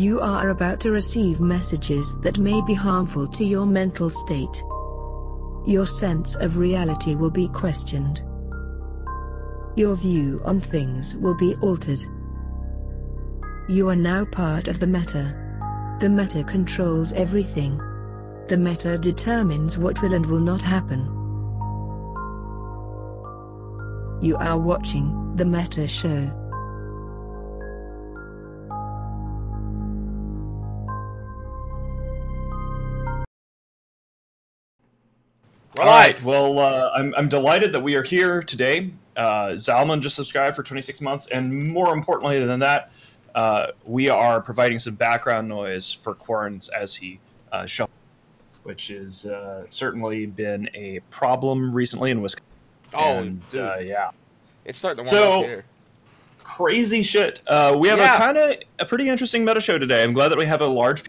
You are about to receive messages that may be harmful to your mental state. Your sense of reality will be questioned. Your view on things will be altered. You are now part of the meta. The meta controls everything. The meta determines what will and will not happen. You are watching the Meta Show. All right. Well, I'm delighted that we are here today. Zalman just subscribed for 26 months, and more importantly than that, we are providing some background noise for Quarrens as he shuffles, which has certainly been a problem recently in Wisconsin. Oh, and, dude. yeah. It's starting to warm up here. Crazy shit. We have a pretty interesting meta show today. I'm glad that we have a large...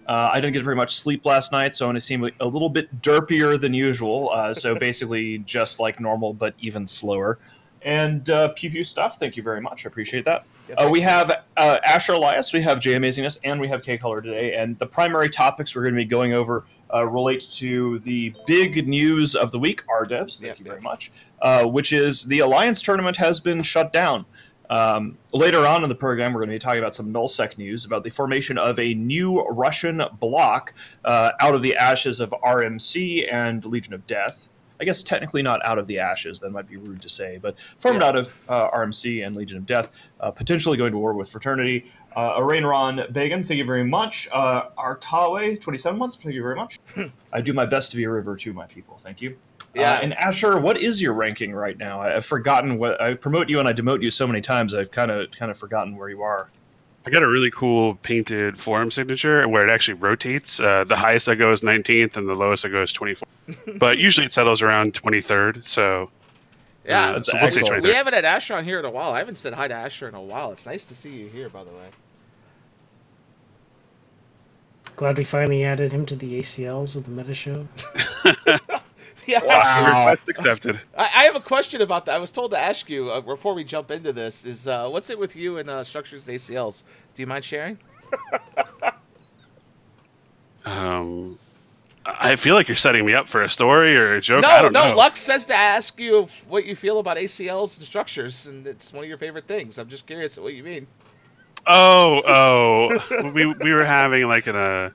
I didn't get very much sleep last night, so I'm going to seem a little bit derpier than usual. So basically just like normal, but even slower. And pew pew stuff, thank you very much. I appreciate that. We have Asher Elias, we have Jay Amazingness, and we have K-Color today. And the primary topics we're going to be going over relate to the big news of the week, RDevs, thank you very much, which is the Alliance tournament has been shut down. Later on in the program, we're going to be talking about some nullsec news about the formation of a new Russian bloc out of the ashes of RMC and Legion of Death. I guess technically not out of the ashes, that might be rude to say, but formed out of RMC and Legion of Death, potentially going to war with Fraternity. Arainron Began, thank you very much. Artawe, 27 months, thank you very much. I do my best to be a river to my people, thank you. Yeah. And Asher, what is your ranking right now? I've forgotten what I promote you and I demote you so many times. I've kind of forgotten where you are. I got a really cool painted forum signature where it actually rotates. The highest I go is 19th, and the lowest I go is 24th. But usually it settles around 23rd. So yeah, so we'll see 23rd. We haven't had Asher on here in a while. I haven't said hi to Asher in a while. It's nice to see you here, by the way. Glad we finally added him to the ACLs of the Meta Show. Yeah. Wow. Request accepted. I have a question about that. I was told to ask you before we jump into this. Is what's it with you and structures and ACLs? Do you mind sharing? I feel like you're setting me up for a story or a joke. No, I don't know. Lux says to ask you what you feel about ACLs and structures, and it's one of your favorite things. I'm just curious what you mean. Oh, we were having like an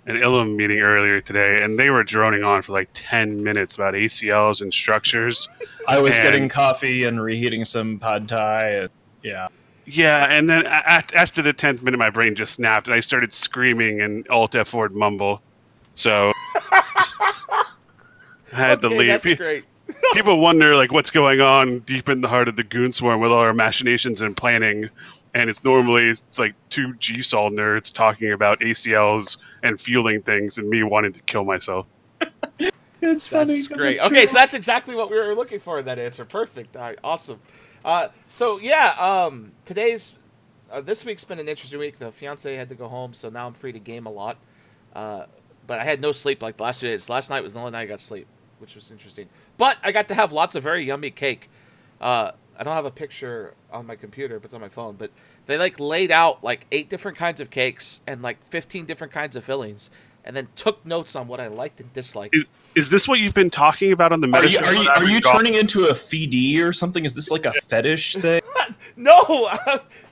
Ilum meeting earlier today, and they were droning on for like 10 minutes about ACLs and structures. I was getting coffee and reheating some pad thai. And, yeah. Yeah, and then after the 10th minute, my brain just snapped, and I started screaming and Alt F4 mumble. So I had to leave. That's great. People wonder like what's going on deep in the heart of the Goon Swarm with all our machinations and planning. And it's like two G-Sol nerds talking about ACLs and fueling things and me wanting to kill myself. It's funny. That's great. Okay, so that's exactly what we were looking for in that answer. Perfect. All right, awesome. So, yeah, this week's been an interesting week. The fiance had to go home, so now I'm free to game a lot. But I had no sleep like the last 2 days. Last night was the only night I got sleep, which was interesting. But I got to have lots of very yummy cake. I don't have a picture on my computer, but it's on my phone. But they like laid out like 8 different kinds of cakes and like 15 different kinds of fillings, and then took notes on what I liked and disliked. Is this what you've been talking about on the Meta Show? Are you turning into a feed or something? Is this like a fetish thing? No,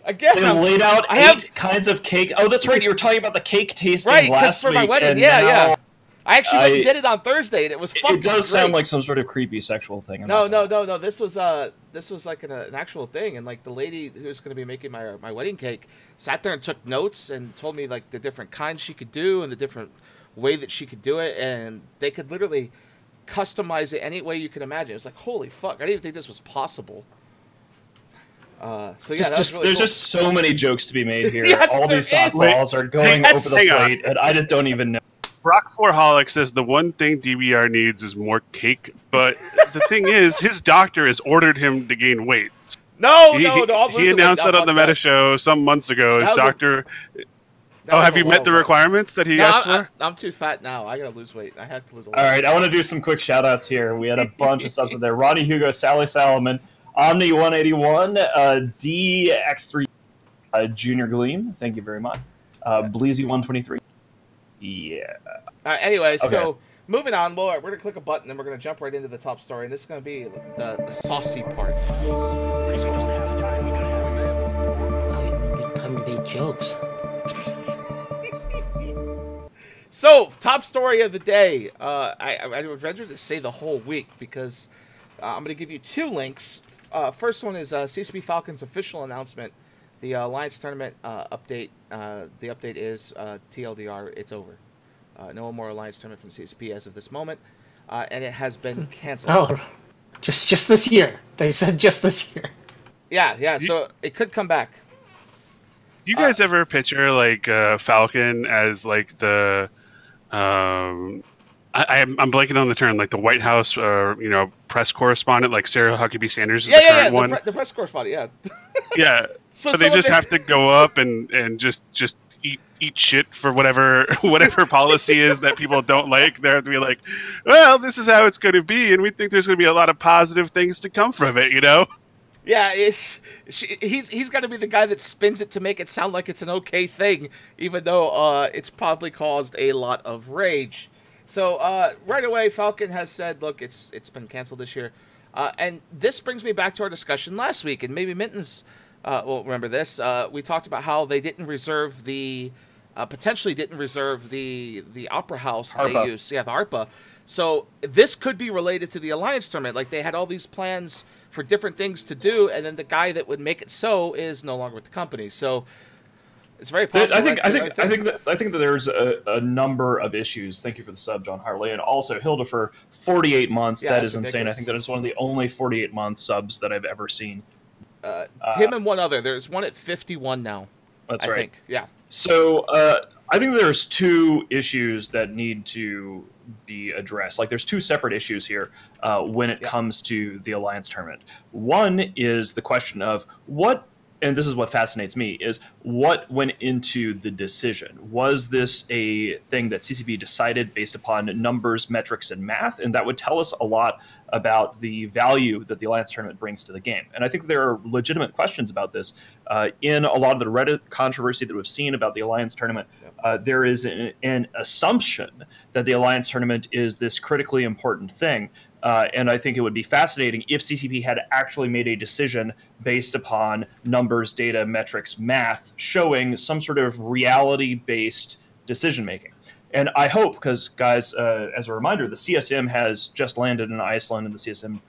again, they laid out 8 kinds of cake. Oh, that's right. You were talking about the cake tasting last week. Right, because for my wedding, yeah. I actually did it on Thursday, and it was fucking It does sound like some sort of creepy sexual thing. No. This was like an actual thing, and like the lady who was going to be making my wedding cake sat there and took notes and told me like the different kinds she could do and the different way that she could do it, and they could literally customize it any way you could imagine. It was like, holy fuck! I didn't even think this was possible. So yeah, that's really there's cool. just so many jokes to be made here. Yes, all these softballs are going over the plate, and I just don't even know. Brock4holic says the one thing DBR needs is more cake, but the thing is, his doctor has ordered him to gain weight. No, he announced that on the Meta Show some months ago. His doctor... have you met the requirements that he asked for? I'm too fat now. I gotta lose weight. I have to lose a lot. All right, I want to do some quick shout-outs here. We had a bunch of subs in there. Ronnie Hugo, Sally Salomon, Omni181, DX3, Junior Gleam. Thank you very much. Bleezy 123. Yeah. Anyway, Okay. so moving on, we're going to click a button and we're going to jump right into the top story. And this is going to be the saucy part. Good time to make jokes. So, top story of the day. I would rather to say the whole week because I'm going to give you two links. First one is CCP Falcon's official announcement. The Alliance Tournament update. The update is TLDR, it's over. No more Alliance Tournament from CCP as of this moment. And it has been canceled. Oh, just this year. They said just this year. Yeah, so it could come back. Do you guys ever picture like Falcon as like the I'm blanking on the term, like the White House press correspondent, like Sarah Huckabee Sanders is the current one. The press correspondent, yeah. Yeah. So they just have to go up and just eat shit for whatever policy is that people don't like. They have to be like, well, this is how it's going to be, and we think there's going to be a lot of positive things to come from it, Yeah, he's got to be the guy that spins it to make it sound like it's an okay thing, even though it's probably caused a lot of rage. So right away, Falcon has said, look, it's been canceled this year. And this brings me back to our discussion last week, and maybe Minton's will remember this. We talked about how they didn't reserve potentially didn't reserve the Opera House they use. Yeah, the ARPA. So this could be related to the Alliance Tournament. Like, they had all these plans for different things to do, and then the guy that would make it so is no longer with the company. So it's very possible. I think that there's a number of issues. Thank you for the sub, John Hartley, and also Hilda for 48 months. Yeah, that is insane. I think that is one of the only 48-month subs that I've ever seen. Him and one other. There's one at 51 now. That's I right. think. Yeah. So I think there's two issues that need to be addressed. Like, there's two separate issues here when it comes to the Alliance Tournament. One is the question of what, and this is what fascinates me, is what went into the decision. Was this a thing that CCP decided based upon numbers, metrics, and math? And that would tell us a lot about the value that the Alliance Tournament brings to the game. And I think there are legitimate questions about this. In a lot of the Reddit controversy that we've seen about the Alliance Tournament, there is an assumption that the Alliance Tournament is this critically important thing. And I think it would be fascinating if CCP had actually made a decision based upon numbers, data, metrics, math, showing some sort of reality-based decision-making. And I hope, because, guys, as a reminder, the CSM has just landed in Iceland, and the CSM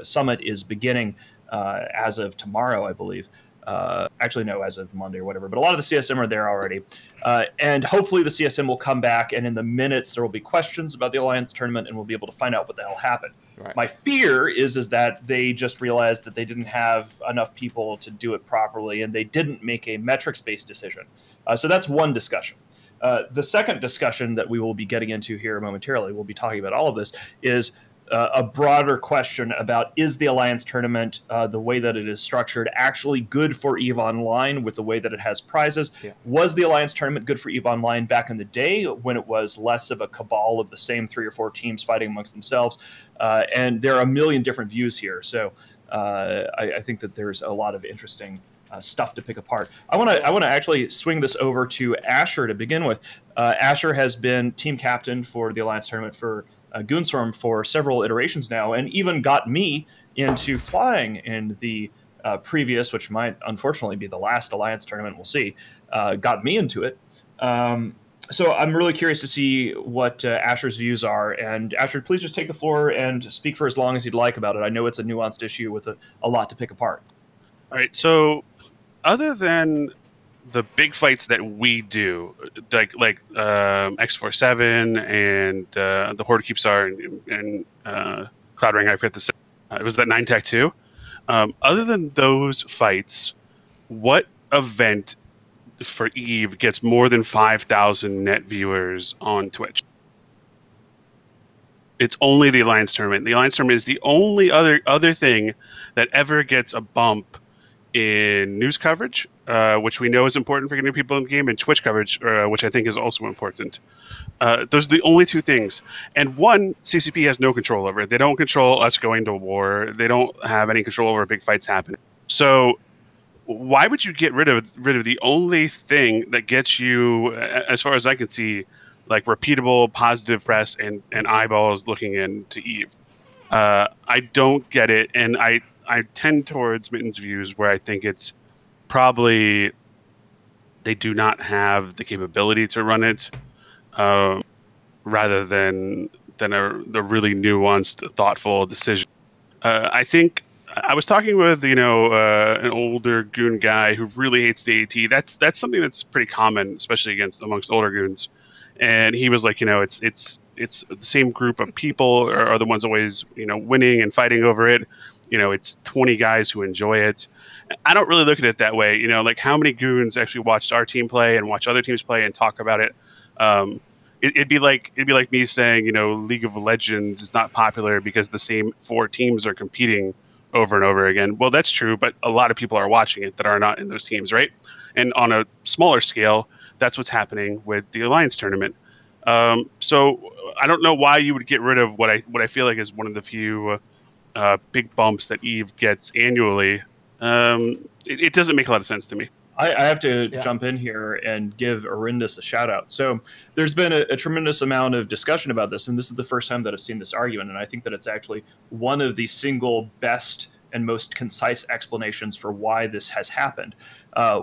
summit is beginning as of tomorrow, I believe. Actually, no, as of Monday or whatever. But a lot of the CSM are there already. And hopefully the CSM will come back, and in the minutes there will be questions about the Alliance Tournament, and we'll be able to find out what the hell happened. Right. My fear is that they just realized that they didn't have enough people to do it properly, and they didn't make a metrics-based decision. So that's one discussion. The second discussion that we will be getting into here momentarily, we'll be talking about all of this, is a broader question about, is the Alliance Tournament, the way that it is structured, actually good for EVE Online with the way that it has prizes? Yeah. Was the Alliance Tournament good for EVE Online back in the day when it was less of a cabal of the same 3 or 4 teams fighting amongst themselves? And there are a million different views here. So I think that there's a lot of interesting stuff to pick apart. I want to actually swing this over to Asher to begin with. Asher has been team captain for the Alliance Tournament for Goonswarm for several iterations now, and even got me into flying in the previous, which might unfortunately be the last Alliance Tournament, we'll see, got me into it. So I'm really curious to see what Asher's views are. And Asher, please just take the floor and speak for as long as you'd like about it. I know it's a nuanced issue with a lot to pick apart. All right, so other than the big fights that we do, like X47 and the Horde Keep Star and Cloud Ring, I forget the it was that 9 Tech 2. Other than those fights, what event for EVE gets more than 5,000 net viewers on Twitch? It's only the Alliance Tournament. The Alliance Tournament is the only other thing that ever gets a bump in news coverage, which we know is important for getting people in the game, and Twitch coverage, which I think is also important. Those are the only two things. And one, CCP has no control over it. They don't control us going to war. They don't have any control over big fights happening. So why would you get rid of the only thing that gets you, as far as I can see, like repeatable positive press and eyeballs looking into Eve? I don't get it, and I tend towards Mitten's views where I think it's probably they do not have the capability to run it, rather than the really nuanced, thoughtful decision. I think I was talking with an older goon guy who really hates the AT. That's something that's pretty common, especially amongst older goons. And he was like, it's the same group of people are the ones always winning and fighting over it. It's 20 guys who enjoy it. I don't really look at it that way. Like how many goons actually watched our team play and watch other teams play and talk about it. It'd be like me saying, League of Legends is not popular because the same 4 teams are competing over and over again. Well, that's true, but a lot of people are watching it that are not in those teams, right? And on a smaller scale, that's what's happening with the Alliance tournament. So I don't know why you would get rid of what I feel like is one of the few big bumps that Eve gets annually. It doesn't make a lot of sense to me. I have to jump in here and give Arindis a shout out. So there's been a tremendous amount of discussion about this, and this is the first time that I've seen this argument, and I think that it's actually one of the single best and most concise explanations for why this has happened,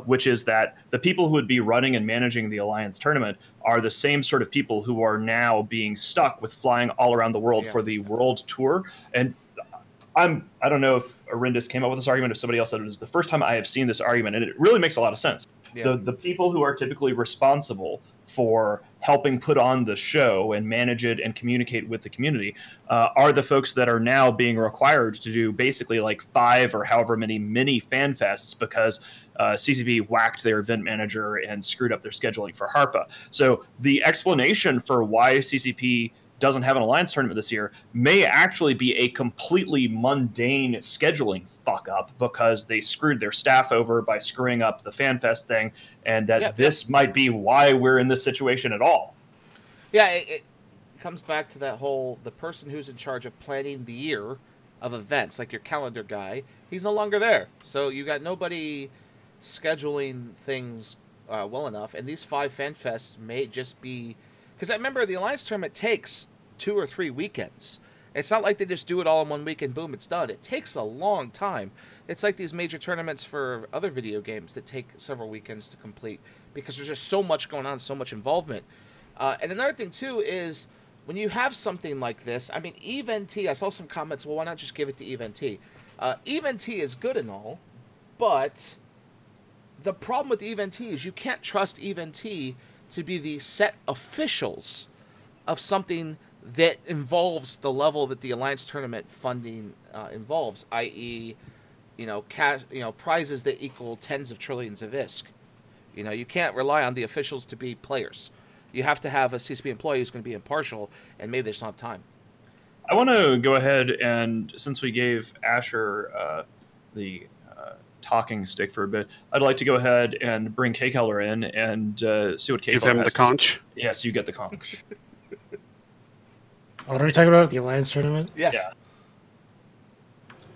which is that the people who would be running and managing the Alliance tournament are the same sort of people who are now being stuck with flying all around the world for the world tour. And I don't know if Arindis came up with this argument, if somebody else said it was the first time I have seen this argument, and it really makes a lot of sense. Yeah. The people who are typically responsible for helping put on the show and manage it and communicate with the community are the folks that are now being required to do basically like 5 or however many mini fan fests because CCP whacked their event manager and screwed up their scheduling for Harpa. So the explanation for why CCP doesn't have an Alliance tournament this year may actually be a completely mundane scheduling fuck up because they screwed their staff over by screwing up the FanFest thing, and that this might be why we're in this situation at all. Yeah, it comes back to that whole, the person who's in charge of planning the year of events, like your calendar guy, he's no longer there. So you got nobody scheduling things well enough, and these 5 FanFests may just be... Because I remember the Alliance tournament takes 2 or 3 weekends. It's not like they just do it all in one weekend, boom, it's done. It takes a long time. It's like these major tournaments for other video games that take several weekends to complete because there's just so much going on, so much involvement. And another thing, too, is when you have something like this, I mean, EVNT, I saw some comments, well, why not just give it to EVNT? EVNT is good and all, but the problem with EVNT is you can't trust EVNT to be the set officials of something that involves the level that the Alliance tournament funding involves, i.e., prizes that equal tens of trillions of ISK. You can't rely on the officials to be players. You have to have a CCP employee who's going to be impartial, and maybe they just don't have time. I want to go ahead and, since we gave Asher the talking stick for a bit, I'd like to go ahead and bring K Keller in and see what K Give Keller him has the conch. Yes, you get the conch. What are we talking about? The Alliance tournament? Yes.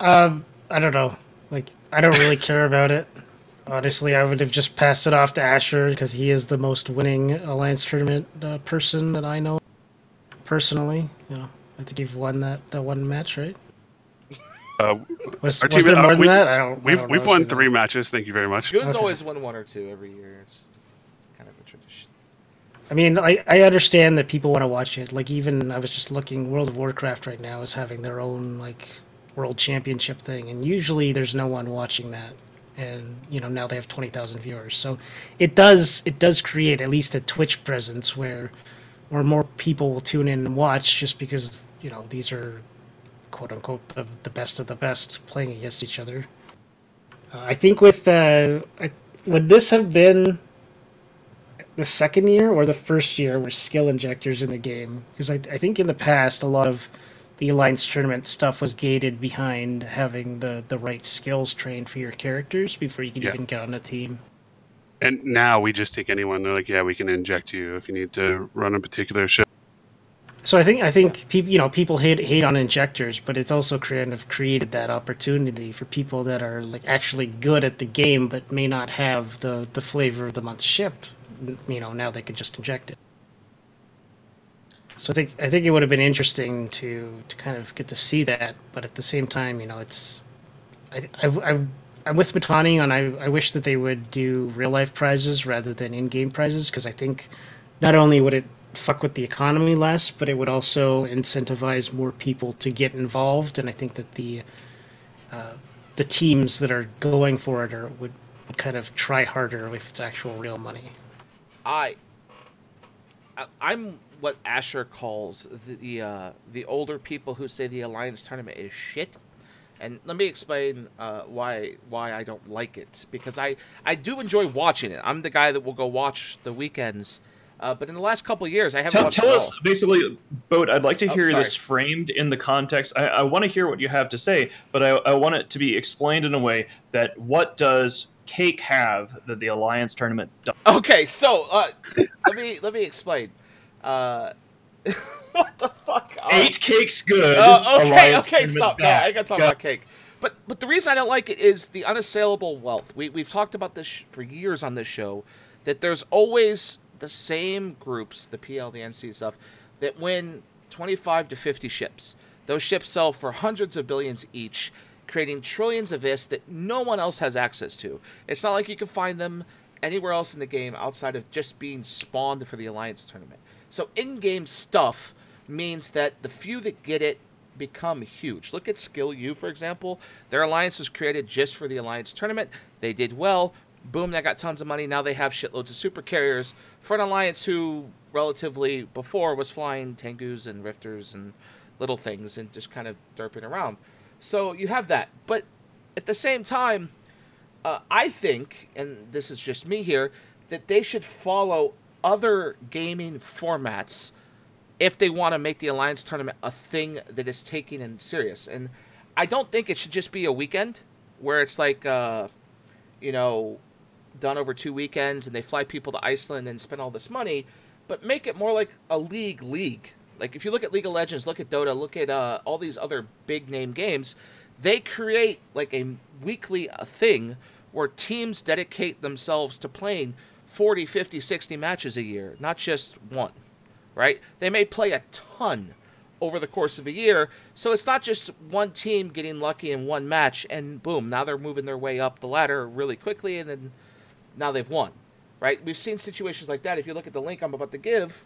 Yeah. I don't know. Like, I don't really care about it. Honestly, I would have just passed it off to Asher because he is the most winning Alliance tournament person that I know. Personally, I think you've won that one match, right? Was there more than that? We've won 3 matches. Thank you very much. Goons always win 1 or 2 every year. It's just kind of a tradition. I mean, I understand that people want to watch it. Like, even I was just looking, World of Warcraft right now is having their own like World Championship thing, and usually there's no one watching that. And now they have 20,000 viewers, so it does create at least a Twitch presence where more people will tune in and watch just because these are quote unquote the best of the best playing against each other. I think would this have been the second year or the first year with skill injectors in the game? Because I think in the past a lot of the Alliance tournament stuff was gated behind having the right skills trained for your characters before you could even get on a team. And now we just take anyone. They're like, yeah, we can inject you if you need to run a particular show. So I think people hate on injectors, but it's also created that opportunity for people that are like actually good at the game but may not have the flavor of the month shipped. Now they can just inject it. So I think it would have been interesting to kind of get to see that, but at the same time, it's I'm with Matani on I wish that they would do real life prizes rather than in-game prizes, because I think not only would it fuck with the economy less, but it would also incentivize more people to get involved, and I think that the teams that are going for it would kind of try harder if it's actual real money. I'm what Asher calls the older people who say the Alliance tournament is shit. And let me explain why I don't like it. Because I do enjoy watching it. I'm the guy that will go watch the weekends. But in the last couple of years, I haven't watched it all. Tell us, basically, Boat, I'd like to hear this framed in the context. I want to hear what you have to say, but I want it to be explained in a way that what does Cake have that the Alliance tournament does? Okay, so let me explain. What the fuck? 8 Cake's good. Okay, stop. Yeah, I gotta talk about Cake. But the reason I don't like it is the unassailable wealth. We've talked about this for years on this show, that there's always the same groups, the PL, the NC stuff, that win 25 to 50 ships. Those ships sell for hundreds of billions each, creating trillions of IS that no one else has access to. It's not like you can find them anywhere else in the game outside of just being spawned for the Alliance tournament. So in-game stuff means that the few that get it become huge. Look at Skill U, for example. Their alliance was created just for the Alliance tournament. They did well. Boom, they got tons of money. Now they have shitloads of super carriers for an alliance who relatively before was flying Tengus and Rifters and little things and just kind of derping around. So you have that. But at the same time, I think, and this is just me here, that they should follow other gaming formats if they want to make the Alliance tournament a thing that is taken in serious. And I don't think it should just be a weekend where it's like, done over 2 weekends and they fly people to Iceland and spend all this money, but make it more like a league. Like if you look at League of Legends, look at Dota, look at all these other big name games, they create like a weekly thing where teams dedicate themselves to playing 40, 50, 60 matches a year, not just one, right? They may play a ton over the course of a year, so it's not just one team getting lucky in one match and boom, now they're moving their way up the ladder really quickly and then now they've won, right? We've seen situations like that. If you look at the link I'm about to give,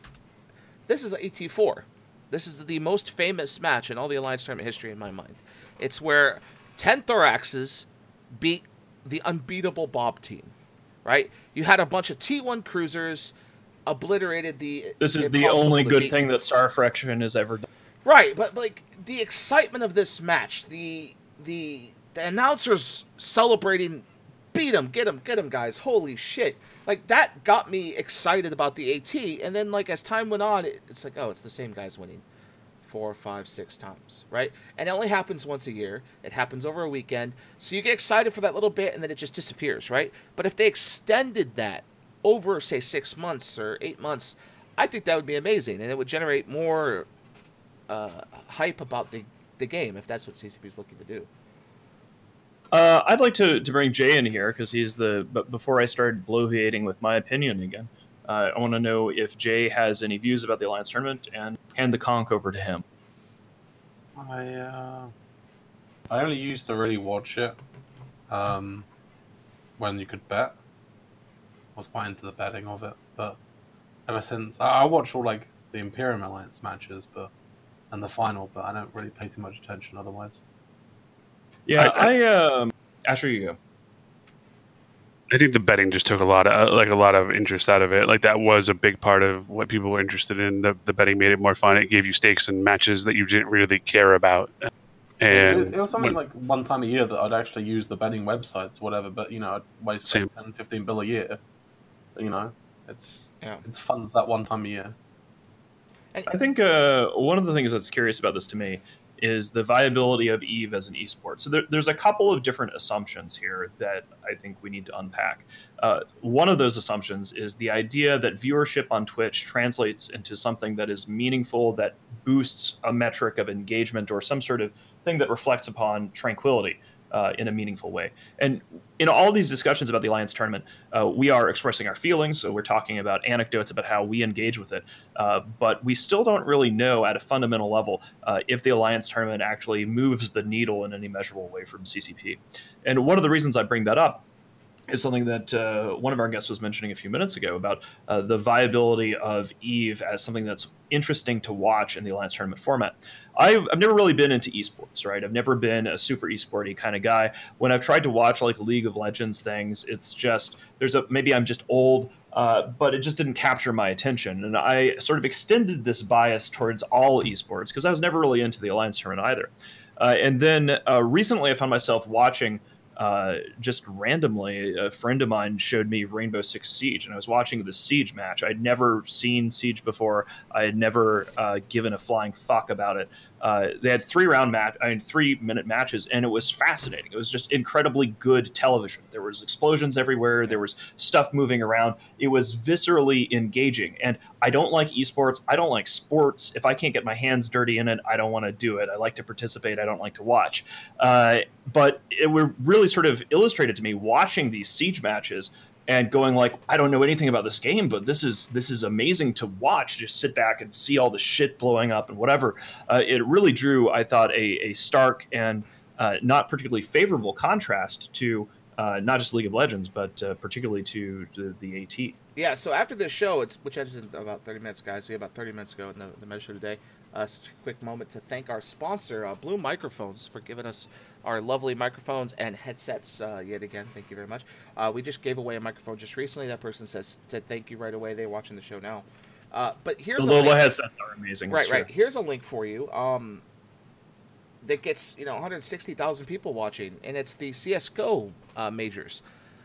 this is AT4. This is the most famous match in all the Alliance tournament history in my mind. It's where 10 Thoraxes beat the unbeatable Bob team, right? You had a bunch of T1 cruisers obliterated the... This is the only good thing that Star Fraction has ever done. Right, but like the excitement of this match, the announcers celebrating, beat him, get him, guys, holy shit. Like, that got me excited about the AT, and then, like, as time went on, it's like, oh, it's the same guys winning 4, 5, 6 times, right? And it only happens once a year. It happens over a weekend. So you get excited for that little bit, and then it just disappears, right? But if they extended that over, say, 6 months or 8 months, I think that would be amazing, and it would generate more hype about the game, if that's what CCP is looking to do. I'd like to bring Jay in here because he's but before I start bloviating with my opinion again, I want to know if Jay has any views about the Alliance tournament and hand the conch over to him. I only used to really watch it when you could bet. I was quite into the betting of it, but ever since I watch all like the Imperium Alliance matches, and the final, but I don't really pay too much attention otherwise. Yeah, Asher, you go. I think the betting just took a lot of interest out of it. Like that was a big part of what people were interested in. The betting made it more fun. It gave you stakes in matches that you didn't really care about. And it was something like one time a year that I'd actually use the betting websites, whatever. But I'd waste 10, 15 bill a year. It's fun that one time a year. I think one of the things that's curious about this to me is the viability of EVE as an esport. So there's a couple of different assumptions here that I think we need to unpack. One of those assumptions is the idea that viewership on Twitch translates into something that is meaningful, that boosts a metric of engagement or some sort of thing that reflects upon tranquility in a meaningful way. And in all these discussions about the Alliance tournament, we are expressing our feelings. So we're talking about anecdotes about how we engage with it. But we still don't really know at a fundamental level if the Alliance tournament actually moves the needle in any measurable way from CCP. And one of the reasons I bring that up is something that one of our guests was mentioning a few minutes ago about the viability of EVE as something that's interesting to watch in the Alliance tournament format. I've never really been into esports, right? I've never been a super esporty kind of guy. When I've tried to watch like League of Legends things, it's just, maybe I'm just old, but it just didn't capture my attention. And I sort of extended this bias towards all esports because I was never really into the Alliance tournament either. And then recently I found myself watching just randomly, a friend of mine showed me Rainbow Six Siege, and I was watching the Siege match. I'd never seen Siege before. I had never given a flying fuck about it. They had 3-minute matches, and it was fascinating. It was just incredibly good television. There was explosions everywhere. There was stuff moving around. It was viscerally engaging. And I don't like esports. I don't like sports. If I can't get my hands dirty in it, I don't want to do it. I like to participate. I don't like to watch. But it really sort of illustrated to me watching these Siege matches and going like, I don't know anything about this game, but this is amazing to watch. Just sit back and see all the shit blowing up and whatever. It really drew, I thought, a stark and not particularly favorable contrast to not just League of Legends, but particularly to the AT. Yeah, so after this show, which ends in about 30 minutes, guys. We have about 30 minutes ago in the Meta Show today. Such a quick moment to thank our sponsor, Blue Microphones, for giving us our lovely microphones and headsets yet again. Thank you very much. We just gave away a microphone just recently. That person said thank you right away. They're watching the show now. But here's the Lola headsets are amazing. Right. Here's a link for you. That gets 160,000 people watching, and it's the CS:GO majors.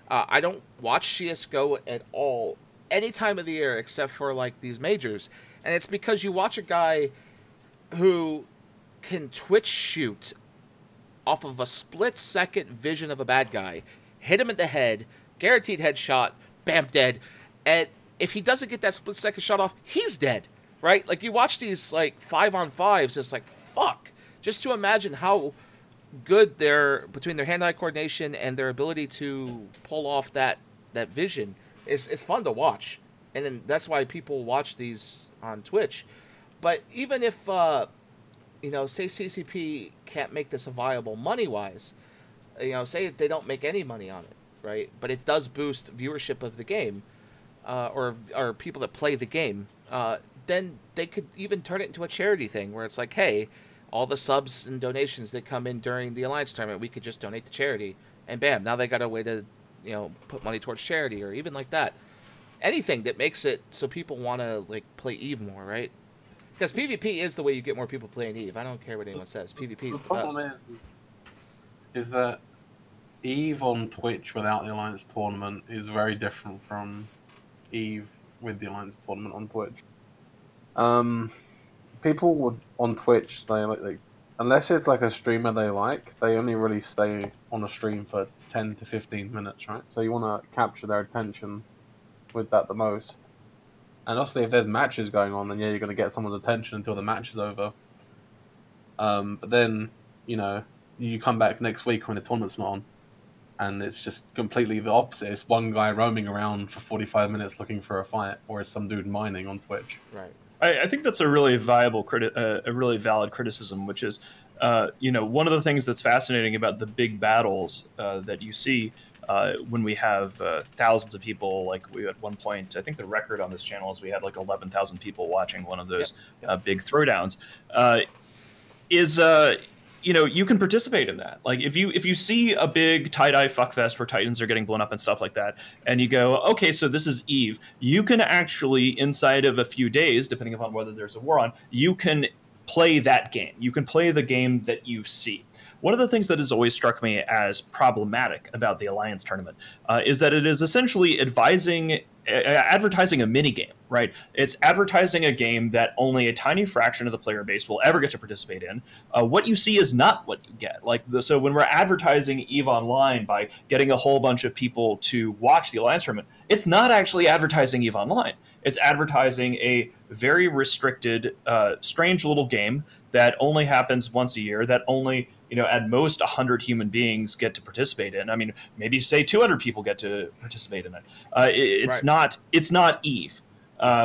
I don't watch CS:GO at all any time of the year except for like these majors, and it's because you watch a guy who can Twitch shoot off of a split-second vision of a bad guy, hit him in the head, guaranteed headshot, bam, dead. And if he doesn't get that split-second shot off, he's dead, right? Like, you watch these, like, 5-on-5s, it's like, fuck. Just to imagine how good between their hand-eye coordination and their ability to pull off that vision, it's fun to watch. And then that's why people watch these on Twitch. But even if, say CCP can't make this a viable money-wise, say they don't make any money on it, right? But it does boost viewership of the game, or people that play the game, then they could even turn it into a charity thing where it's like, hey, all the subs and donations that come in during the Alliance tournament, we could just donate to charity. And bam, now they got a way to, put money towards charity or even like that. Anything that makes it so people want to, like, play EVE more, right? Because PvP is the way you get more people playing EVE. I don't care what anyone says. PvP is the best. The problem is that EVE on Twitch without the Alliance tournament is very different from EVE with the Alliance tournament on Twitch. People on Twitch, unless it's like a streamer they like, they only really stay on a stream for 10 to 15 minutes, right? So you want to capture their attention with that the most. And obviously, if there's matches going on, then yeah, you're going to get someone's attention until the match is over. But then, you come back next week when the tournament's not on, and it's just completely the opposite. It's one guy roaming around for 45 minutes looking for a fight, or it's some dude mining on Twitch. Right. I think that's a really really valid criticism, which is, one of the things that's fascinating about the big battles that you see when we have thousands of people, like we at one point, I think the record on this channel is we had like 11,000 people watching one of those big throwdowns, you can participate in that. Like if you see a big tie-dye fuckfest where Titans are getting blown up and stuff like that, and you go, okay, so this is EVE, you can actually, inside of a few days, depending upon whether there's a war on, you can play that game. You can play the game that you see. One of the things that has always struck me as problematic about the Alliance tournament is that it is essentially advising advertising a mini game, right? It's advertising a game that only a tiny fraction of the player base will ever get to participate in. What you see is not what you get. So when we're advertising EVE Online by getting a whole bunch of people to watch the Alliance tournament, it's not actually advertising EVE Online. It's advertising a very restricted, strange little game that only happens once a year, that only, at most 100 human beings get to participate in. I mean, maybe say 200 people get to participate in it. It's right. It's not EVE,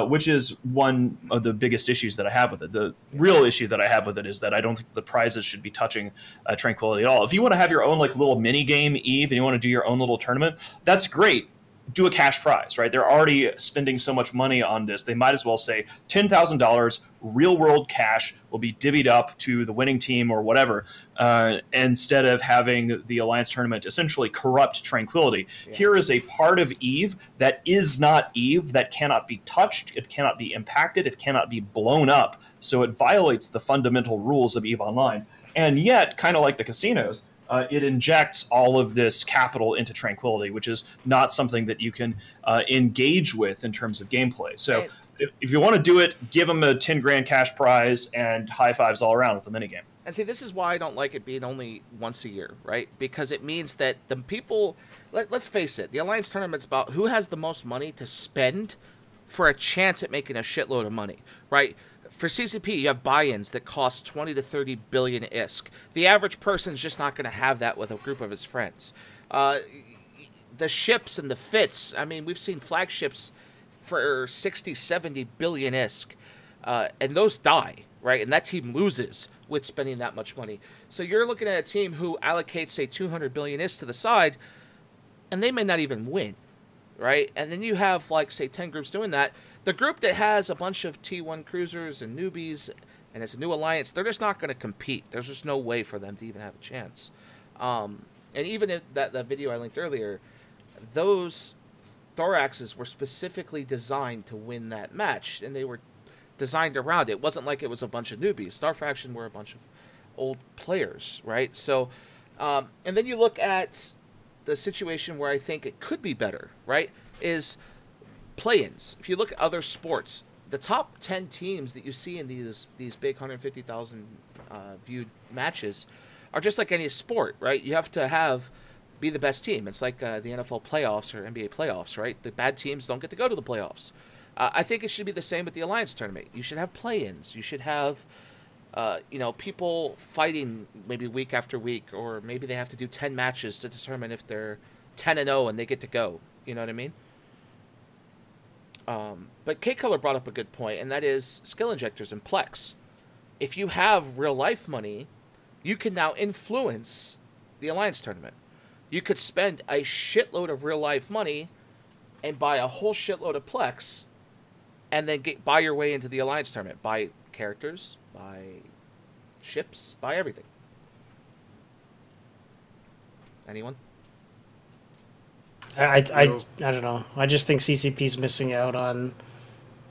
which is one of the biggest issues that I have with it. The real issue that I have with it is that I don't think the prizes should be touching Tranquility at all. If you want to have your own little mini game EVE and you want to do your own little tournament, that's great. Do a cash prize, right? They're already spending so much money on this. They might as well say $10,000 real world cash will be divvied up to the winning team or whatever, instead of having the Alliance tournament essentially corrupt Tranquility. Yeah. Here is a part of EVE that is not EVE, that cannot be touched, it cannot be impacted, it cannot be blown up. So it violates the fundamental rules of EVE Online. And yet, kind of like the casinos, it injects all of this capital into Tranquility, which is not something that you can engage with in terms of gameplay. So if you want to do it, give them a 10 grand cash prize and high fives all around with the minigame. And see, this is why I don't like it being only once a year, right? Because it means that the people, let's face it, the Alliance tournament's about who has the most money to spend for a chance at making a shitload of money, right? For CCP, you have buy-ins that cost 20 to 30 billion ISK. The average person's just not going to have that with a group of his friends. The ships and the fits, I mean, we've seen flagships for 60, 70 billion ISK, and those die, right? And that team loses with spending that much money. So you're looking at a team who allocates, say, 200 billion ISK to the side, and they may not even win, right? And then you have, say, 10 groups doing that. The group that has a bunch of T1 cruisers and newbies and it's a new alliance, they're just not going to compete. There's just no way for them to even have a chance. And even in that video I linked earlier, those thoraxes were specifically designed to win that match, and they were designed around it. It wasn't like it was a bunch of newbies. Star Faction were a bunch of old players, right? So, and then you look at the situation where I think it could be better, right, is play-ins. If you look at other sports, the top 10 teams that you see in these big 150,000 viewed matches are just like any sport, right? You have to be the best team. It's like the NFL playoffs or NBA playoffs, right? The bad teams don't get to go to the playoffs. I think it should be the same with the Alliance tournament. You should have play-ins. You should have people fighting maybe week after week, or maybe they have to do 10 matches to determine if they're 10-0 and they get to go. You know what I mean? But K-Color brought up a good point, and that is skill injectors and Plex. If you have real-life money, you can now influence the Alliance tournament. You could spend a shitload of real-life money and buy a whole shitload of Plex, and then buy your way into the Alliance tournament. Buy characters, buy ships, buy everything. Anyone? I don't know. I just think CCP's missing out on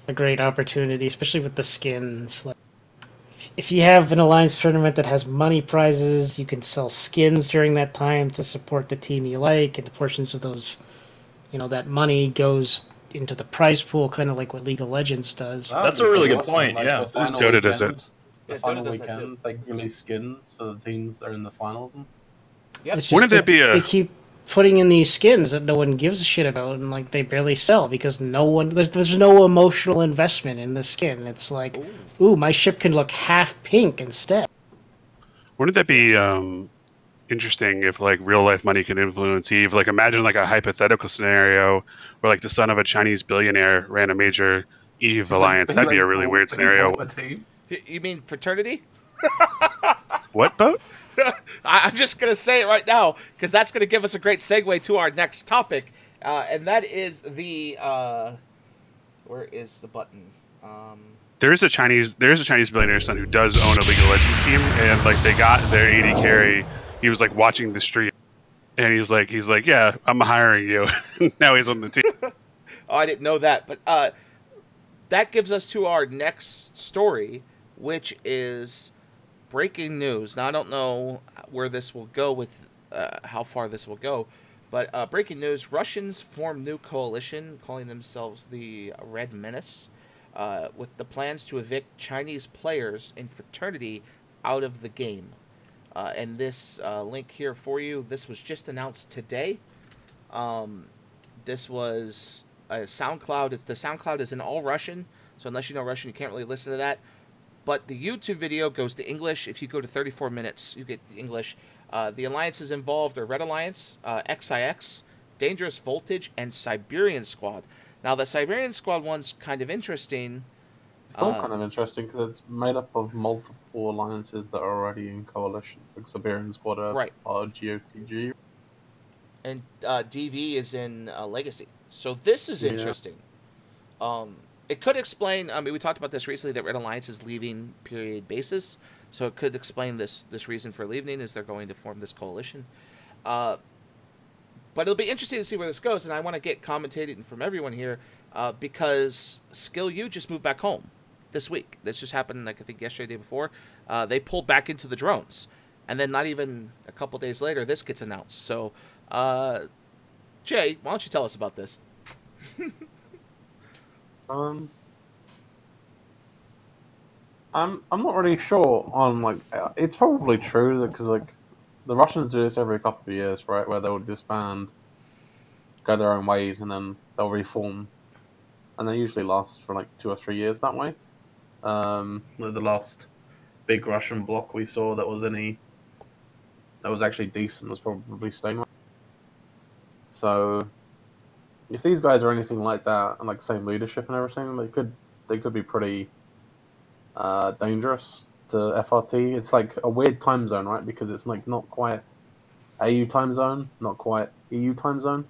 a great opportunity, especially with the skins. Like, if you have an Alliance tournament that has money prizes, you can sell skins during that time to support the team you like, and portions of those, that money goes into the prize pool, kind of like what League of Legends does. That's a really good point, yeah. Dota does it. The final weekend, they release skins for the teams that are in the finals. Yep. Wouldn't that be They keep putting in these skins that no one gives a shit about, and they barely sell because there's no emotional investment in the skin. It's like, ooh, my ship can look half pink instead. Wouldn't that be interesting if real life money could influence EVE? Imagine a hypothetical scenario where the son of a Chinese billionaire ran a major EVE alliance. That'd be a really weird scenario. You mean fraternity? What boat? I'm just going to say it right now, because that's going to give us a great segue to our next topic, and that is the... where is the button? There is a Chinese billionaire son who does own a League of Legends team, and they got their AD carry. He was watching the stream, and he's like, yeah, I'm hiring you. Now he's on the team. Oh, I didn't know that, but that gives us to our next story, which is breaking news. Now, I don't know where this will go with how far this will go, But breaking news, Russians form new coalition calling themselves the Red Menace, with the plans to evict Chinese players in Fraternity out of the game. And this link here for you, this was just announced today. This was a SoundCloud. The SoundCloud is in all Russian, so unless you know Russian, you can't really listen to that. But the YouTube video goes to English. If you go to 34 minutes, you get English. The alliances involved are Red Alliance, XIX, Dangerous Voltage, and Siberian Squad. Now, the Siberian Squad one's kind of interesting. It's all kind of interesting because it's made up of multiple alliances that are already in coalitions. Like Siberian Squad are right. GOTG. And DV is in Legacy. So this is interesting. It could explain, I mean, we talked about this recently, that Red Alliance is leaving period basis. So it could explain this reason for leaving is they're going to form this coalition. But it'll be interesting to see where this goes. And I want to get commentated from everyone here because Skill U just moved back home this week. This just happened, like I think yesterday, the day before. They pulled back into the drones. And then not even a couple days later, this gets announced. So, Jay, why don't you tell us about this? I'm not really sure on, like, it's probably true because, like, the Russians do this every couple of years, right, where they'll disband, go their own ways, and then they'll reform, and they usually last for like 2 or 3 years that way. The last big Russian bloc we saw that was actually decent was probably Steinway. So if these guys are anything like that and like same leadership and everything, they could be pretty dangerous to FRT. It's like a weird time zone, right? Because it's like not quite AU time zone, not quite EU time zone.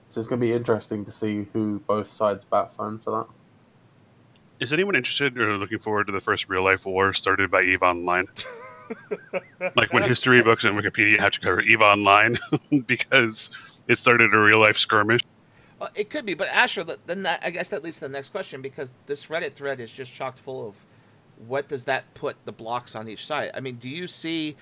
So it's going to be interesting to see who both sides bat phone for that. Is anyone interested or looking forward to the first real-life war started by EVE Online? Like when history books and Wikipedia have to cover EVE Online because it started a real-life skirmish? Well, it could be, but Asher, then I guess that leads to the next question, because this Reddit thread is just chock full of what does that put the blocks on each side? I mean, do you see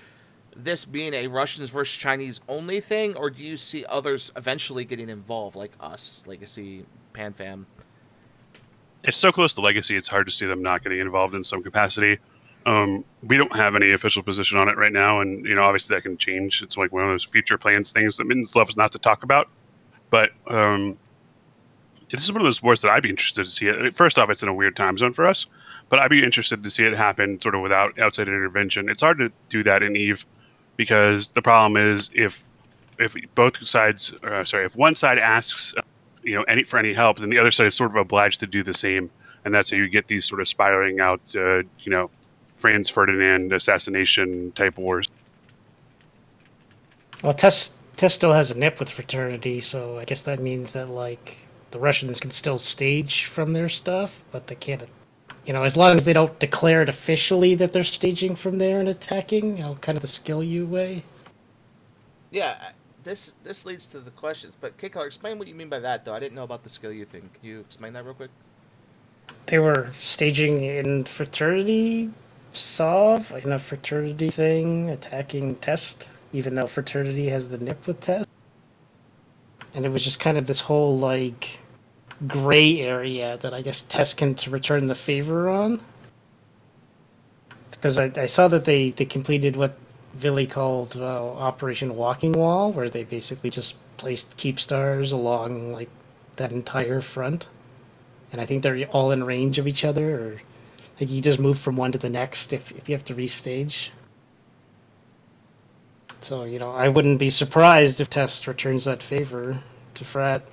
this being a Russians versus Chinese only thing, or do you see others eventually getting involved, like us, Legacy, PanFam? It's so close to Legacy, it's hard to see them not getting involved in some capacity. We don't have any official position on it right now, and obviously that can change. It's like one of those future plans things that Mittens loves not to talk about. But this is one of those wars that I'd be interested to see it. First off, it's in a weird time zone for us, but I'd be interested to see it happen sort of without outside intervention. It's hard to do that in EVE because the problem is if both sides, if one side asks, for any help, then the other side is sort of obliged to do the same, and that's how you get these sort of spiraling out, Franz Ferdinand assassination type wars. Well, Tess still has a nip with Fraternity, so I guess that means that the Russians can still stage from their stuff, but they can't. As long as they don't declare it officially that they're staging from there and attacking, kind of the Skill U way. Yeah, this leads to the questions. But Kickler, explain what you mean by that, though. I didn't know about the Skill U thing. Can you explain that real quick? They were staging in Fraternity Sov, in a Fraternity thing, attacking Test, even though Fraternity has the nip with Test. And it was just kind of this whole, gray area that I guess Test can return the favor on. Because I saw that they completed what Villy called Operation Walking Wall, where they basically just placed keep stars along, that entire front. And I think they're all in range of each other, or you just move from one to the next if you have to restage. So, I wouldn't be surprised if Test returns that favor to Frat.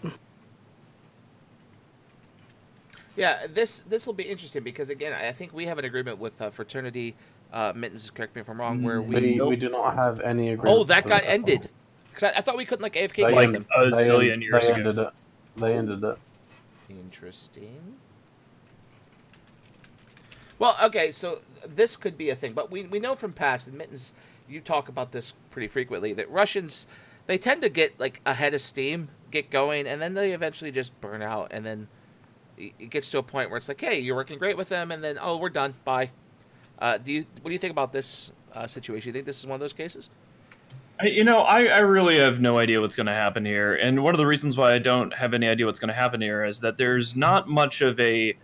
Yeah, this will be interesting because, again, I think we have an agreement with Fraternity. Mittens, correct me if I'm wrong, where we do not have any agreement. Oh, that got ended. Because I thought we couldn't, AFK fight them. A zillion years ago. They ended it. Interesting. Well, okay, so this could be a thing. But we know from past, and Mittens, you talk about this pretty frequently, that Russians, they tend to get, ahead of steam, get going, and then they eventually just burn out, and then it gets to a point where it's like, hey, you're working great with them, and then, oh, we're done, bye. What do you think about this situation? You think this is one of those cases? I really have no idea what's going to happen here. And one of the reasons why I don't have any idea what's going to happen here is that there's not much of a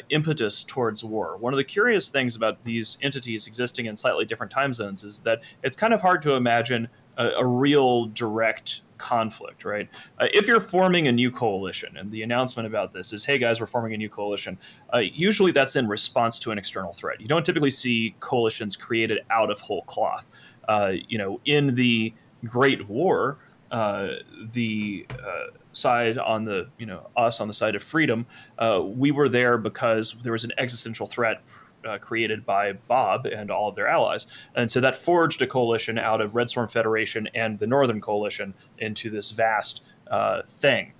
impetus towards war. One of the curious things about these entities existing in slightly different time zones is that it's kind of hard to imagine a real direct conflict, right? If you're forming a new coalition, and the announcement about this is, hey guys, we're forming a new coalition, usually that's in response to an external threat. You don't typically see coalitions created out of whole cloth. In the Great War, the side on the, us on the side of freedom, we were there because there was an existential threat created by Bob and all of their allies. And so that forged a coalition out of Red Storm Federation and the Northern Coalition into this vast thing.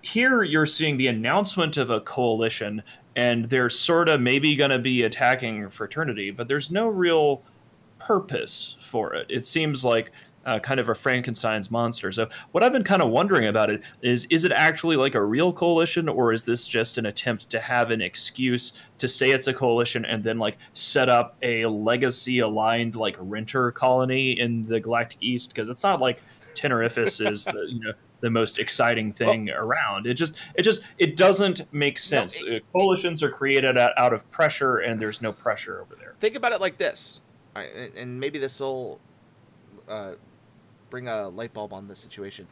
Here you're seeing the announcement of a coalition, and they're sort of maybe going to be attacking Fraternity, but there's no real purpose for it. It seems like kind of a Frankenstein's monster. So what I've been kind of wondering about it is it actually like a real coalition, or is this just an attempt to have an excuse to say it's a coalition and then like set up a legacy aligned like renter colony in the Galactic East? Because it's not like Tenerifis is the most exciting thing around. It doesn't make sense. Coalitions are created out of pressure, and there's no pressure over there. Think about it like this. And maybe this will bring a light bulb on this situation.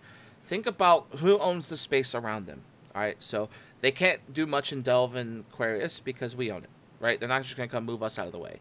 Think about who owns the space around them. All right, so they can't do much in Delve and Aquarius because we own it, right? They're not just going to come move us out of the way.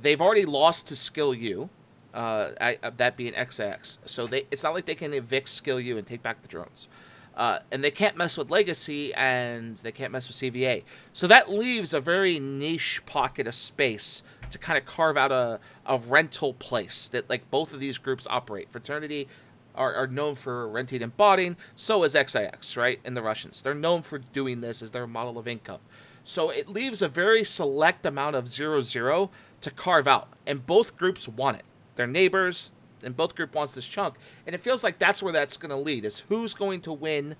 They've already lost to Skill U, that being XX. So it's not like they can evict Skill U and take back the drones. And they can't mess with Legacy, and they can't mess with CVA. So that leaves a very niche pocket of space to kind of carve out a rental place that like both of these groups operate. Fraternity are known for renting and botting, so is XIX, right? And the Russians. They're known for doing this as their model of income. So it leaves a very select amount of 0-0 to carve out, and both groups want it. They're neighbors, and both group wants this chunk, and it feels like that's where that's going to lead, is who's going to win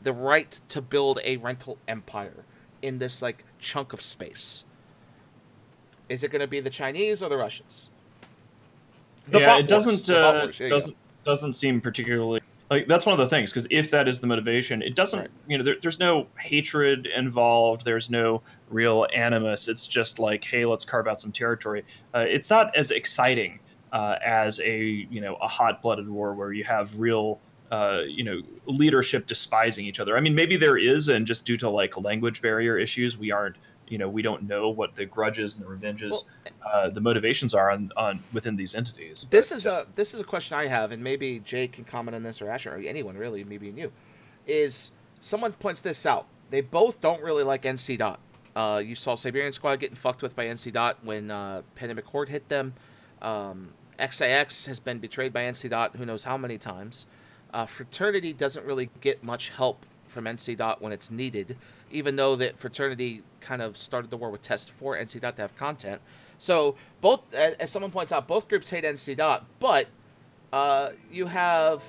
the right to build a rental empire in this like chunk of space. Is it going to be the Chinese or the Russians? It doesn't seem particularly like that's one of the things, because if that is the motivation, it doesn't there's no hatred involved, there's no real animus. It's just like, hey, let's carve out some territory. It's not as exciting as a hot-blooded war where you have real leadership despising each other. I mean, maybe there is, and just due to like language barrier issues, we aren't we don't know what the grudges and the revenges, the motivations are on within these entities. This is a question I have, and maybe Jake can comment on this, or Asher, or anyone really, maybe you. Is someone points this out? They both don't really like NC Dot. You saw Siberian Squad getting fucked with by NC Dot when Pandemic Horde hit them. XIX has been betrayed by NC Dot who knows how many times. Fraternity doesn't really get much help from NC Dot when it's needed, even though that Fraternity kind of started the war with Test for NC Dot to have content. So both, as someone points out, both groups hate NC Dot, but you have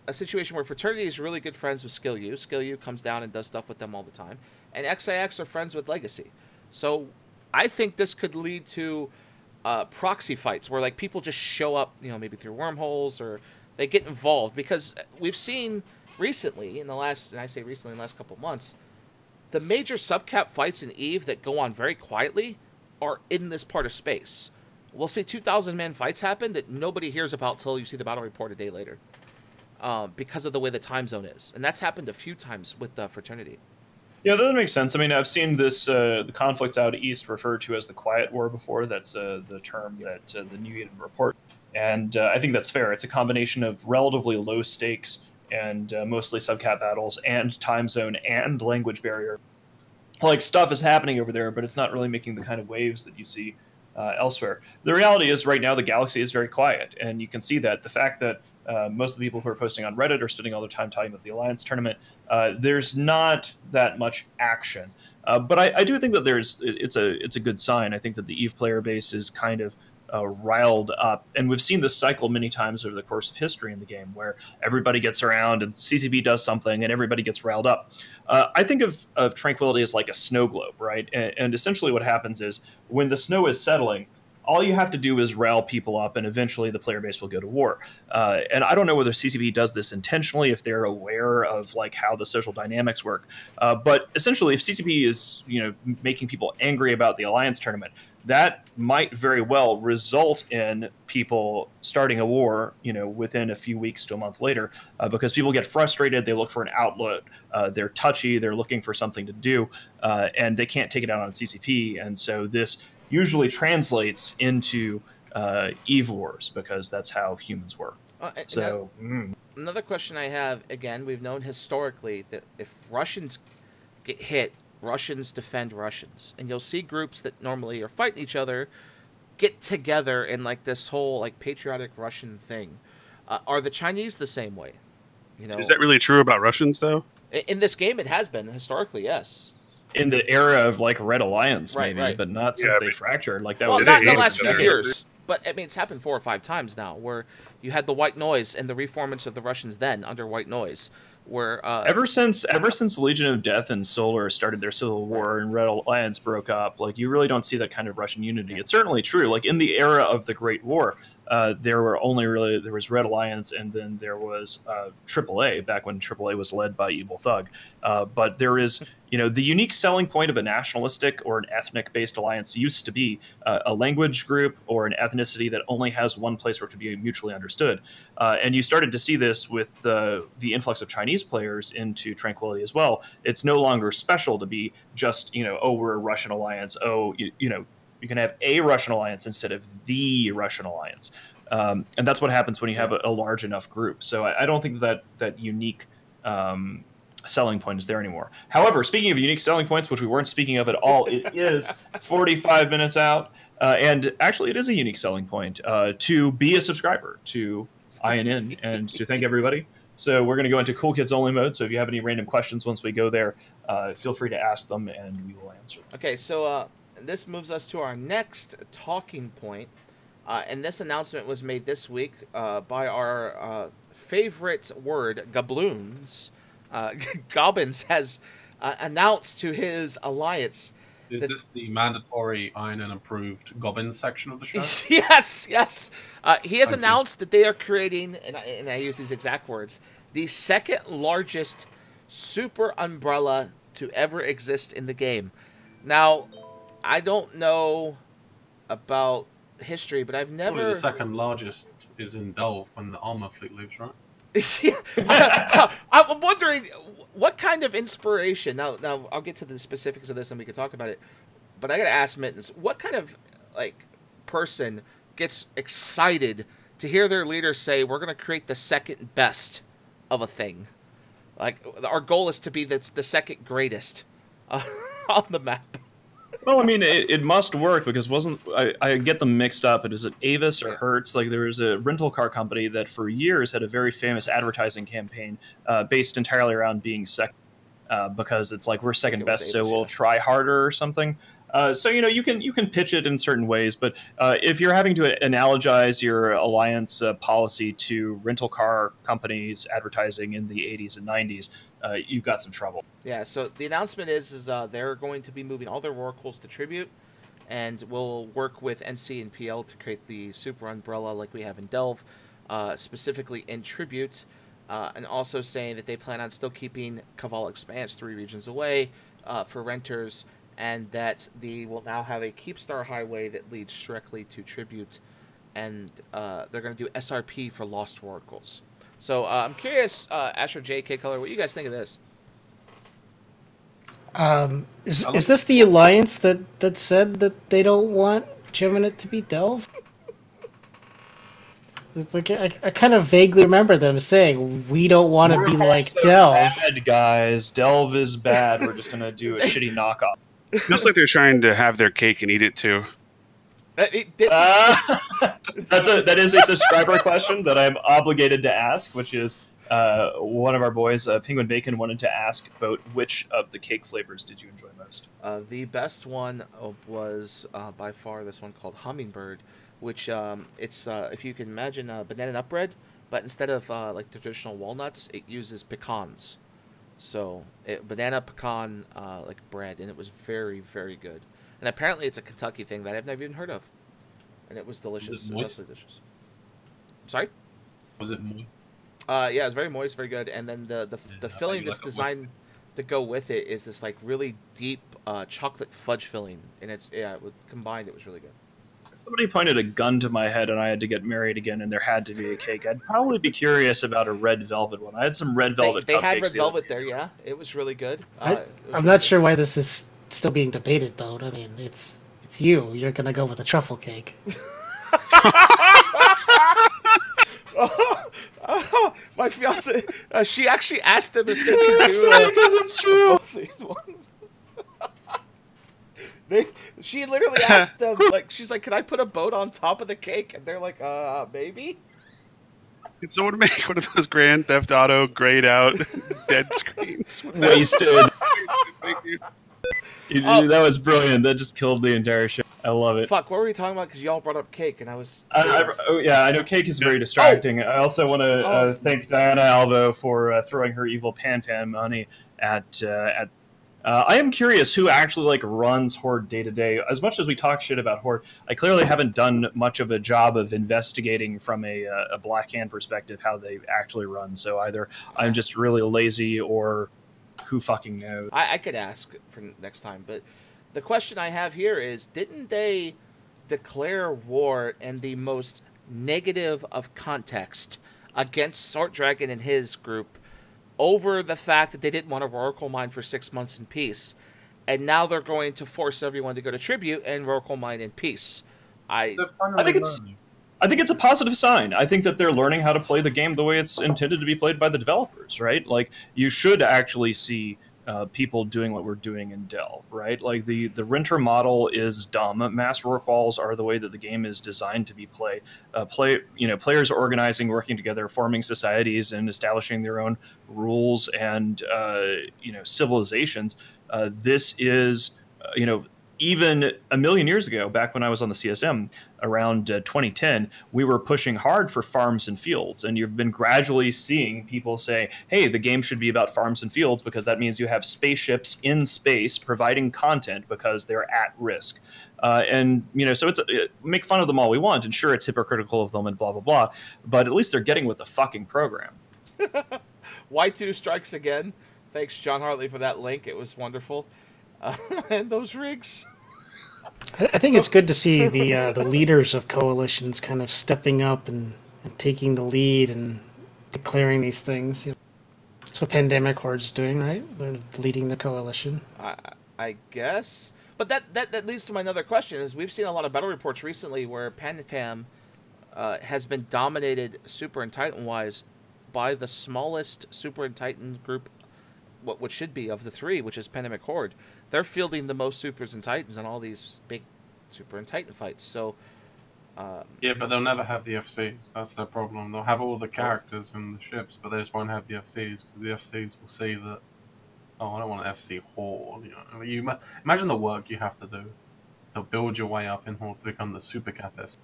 a situation where Fraternity is really good friends with Skill U. Skill U comes down and does stuff with them all the time, and XIX are friends with Legacy. So I think this could lead to proxy fights where like people just show up, maybe through wormholes, or they get involved, because we've seen recently in the last couple of months, the major subcap fights in EVE that go on very quietly are in this part of space. We'll see 2,000-man fights happen that nobody hears about till you see the battle report a day later, because of the way the time zone is, and that's happened a few times with the Fraternity. Yeah, that makes sense. I mean, I've seen this the conflicts out east referred to as the Quiet War before. That's the term that the New Eden report, and I think that's fair. It's a combination of relatively low stakes and mostly subcap battles and time zone and language barrier. Like, stuff is happening over there, but it's not really making the kind of waves that you see elsewhere. The reality is right now the galaxy is very quiet, and you can see that. The fact that most of the people who are posting on Reddit are spending all their time talking about the Alliance tournament, there's not that much action. But I do think that it's a good sign. I think that the EVE player base is kind of riled up, and we've seen this cycle many times over the course of history in the game, where everybody gets around and CCB does something and everybody gets riled up. I think of Tranquility as like a snow globe, right? And essentially what happens is when the snow is settling, all you have to do is rile people up, and eventually the player base will go to war. And I don't know whether CCP does this intentionally, if they're aware of like how the social dynamics work. But essentially, if CCP is making people angry about the Alliance tournament, that might very well result in people starting a war, within a few weeks to a month later, because people get frustrated. They look for an outlet. They're touchy. They're looking for something to do, and they can't take it out on CCP. And so this usually translates into EVE wars, because that's how humans work. Another question I have, again, we've known historically that if Russians get hit, Russians defend Russians, and you'll see groups that normally are fighting each other get together in like this whole like patriotic Russian thing. Are the Chinese the same way? Is that really true about Russians though? In this game, it has been historically, yes. In the era of like Red Alliance, maybe, right. but not since they fractured. Like that well, was not in the last few years. But I mean, it's happened 4 or 5 times now, where you had the White Noise and the reformance of the Russians then under White Noise. Where ever since Legion of Death and Solar started their civil war and Red Alliance broke up, like you really don't see that kind of Russian unity. It's certainly true. Like in the era of the Great War, there was Red Alliance, and then there was AAA back when AAA was led by Evil Thug. But there is, the unique selling point of a nationalistic or an ethnic-based alliance used to be a language group or an ethnicity that only has one place where it can be mutually understood. And you started to see this with the influx of Chinese players into Tranquility as well. It's no longer special to be just, we're a Russian alliance. You can have a Russian alliance instead of the Russian alliance. And that's what happens when you have a large enough group. So I don't think that unique selling point is there anymore. However, speaking of unique selling points, which we weren't speaking of at all, it is 45 minutes out. And actually, it is a unique selling point to be a subscriber to INN and to thank everybody. So we're going to go into Cool Kids Only mode. So if you have any random questions once we go there, feel free to ask them and we will answer them. Okay, so this moves us to our next talking point. And this announcement was made this week by our favorite word, Gabloons. Gobbins has announced to his alliance. Is this the mandatory INN approved Gobbins section of the show? Yes. He has announced that they are creating, and I use these exact words, the second largest super umbrella to ever exist in the game. Now, I don't know about history, but I've never... Probably the second largest is in Delve when the armor fleet leaves, right? I'm wondering what kind of inspiration. Now I'll get to the specifics of this and we can talk about it. But I gotta ask Mittens, what kind of person gets excited to hear their leader say we're gonna create the second best of a thing? Like our goal is to be the second greatest on the map. Well, I mean, it must work because I get them mixed up. Is it Avis or Hertz? Like there was a rental car company that for years had a very famous advertising campaign based entirely around being second because it's like we're second best, so we'll try harder or something. So you can pitch it in certain ways, but if you're having to analogize your alliance policy to rental car companies advertising in the 80s and 90s, you've got some trouble. Yeah, so the announcement is they're going to be moving all their oracles to Tribute, and we'll work with NC and PL to create the super umbrella like we have in Delve, specifically in Tribute, and also saying that they plan on still keeping Caval Expanse 3 regions away for renters, and that they will now have a Keepstar Highway that leads directly to Tribute, and they're going to do SRP for Lost Oracles. So I'm curious, Asher J. K. Color, what you guys think of this? Is this the alliance that said that they don't want Geminate to be Delve? Like I kind of vaguely remember them saying we don't want to be like Delve. Bad guys, Delve is bad. We're just gonna do a shitty knockoff. Feels like they're trying to have their cake and eat it too. That is a subscriber question that I'm obligated to ask, which is one of our boys, Penguin Bacon, wanted to ask about which of the cake flavors did you enjoy most? The best one was by far this one called Hummingbird, which it's if you can imagine banana nut bread, but instead of like traditional walnuts, it uses pecans. So banana pecan like bread, and it was very, very good. And apparently it's a Kentucky thing that I've never even heard of. and it was delicious. Was it It was moist? absolutely delicious. Sorry? Was it moist? Yeah, it was very moist, very good, and then the filling that's designed to go with it is this like really deep chocolate fudge filling, and it's combined it was really good. If somebody pointed a gun to my head and I had to get married again and there had to be a cake, I'd probably be curious about a red velvet one. I had some red velvet. They had red velvet there, yeah. It was really good. I'm not sure why this is still being debated, Bo. I mean, it's you. You're gonna go with a truffle cake. My fiance, she actually asked them if they could do because it's true. She literally asked them, like, she's like, "Can I put a boat on top of the cake?" And they're like, maybe. Can someone make one of those Grand Theft Auto grayed out dead screens? Wasted. Thank you. That was brilliant. That just killed the entire show. I love it. Fuck, what were we talking about? Because y'all brought up cake, and I was... I know cake is very distracting. I also want to thank Diana Alvo for throwing her evil pan money at I am curious who actually like runs Horde day to day. As much as we talk shit about Horde, I clearly haven't done much of a job of investigating from a Black Hand perspective how they actually run. So either I'm just really lazy or who fucking knows. I could ask for next time, but the question I have here is, didn't they declare war in the most negative of context against Sword Dragon and his group over the fact that they didn't want to Oracle Mine for 6 months in peace, and now they're going to force everyone to go to Tribute and Oracle Mine in peace? I think it's a positive sign. I think that they're learning how to play the game the way it's intended to be played by the developers, right? Like, you should actually see people doing what we're doing in Delve, right? Like, the renter model is dumb. Mass work walls are the way that the game is designed to be played. Players organizing, working together, forming societies, and establishing their own rules and civilizations. This is even a million years ago, back when I was on the CSM around 2010, we were pushing hard for farms and fields. And you've been gradually seeing people say, hey, the game should be about farms and fields because that means you have spaceships in space providing content because they're at risk. So it's make fun of them all we want. And sure, it's hypocritical of them and blah, blah, blah. But at least they're getting with the fucking program. Y2 strikes again. Thanks, John Hartley, for that link. It was wonderful. And those rigs. I think it's good to see the leaders of coalitions kind of stepping up and taking the lead and declaring these things. That's what Pandemic Horde's doing, right? They're leading the coalition. I guess. But that leads to my another question, is we've seen a lot of battle reports recently where PanFam has been dominated Super and Titan-wise by the smallest Super and Titan group, what should be of the three, which is Pandemic Horde. They're fielding the most Supers and Titans on all these big Super and Titan fights. So, yeah, but they'll never have the FCs. That's their problem. They'll have all the characters and the ships, but they just won't have the FCs because the FCs will see that. Oh, I don't want an FC Horde. You must imagine the work you have to do to build your way up in Horde to become the Super Cap FC.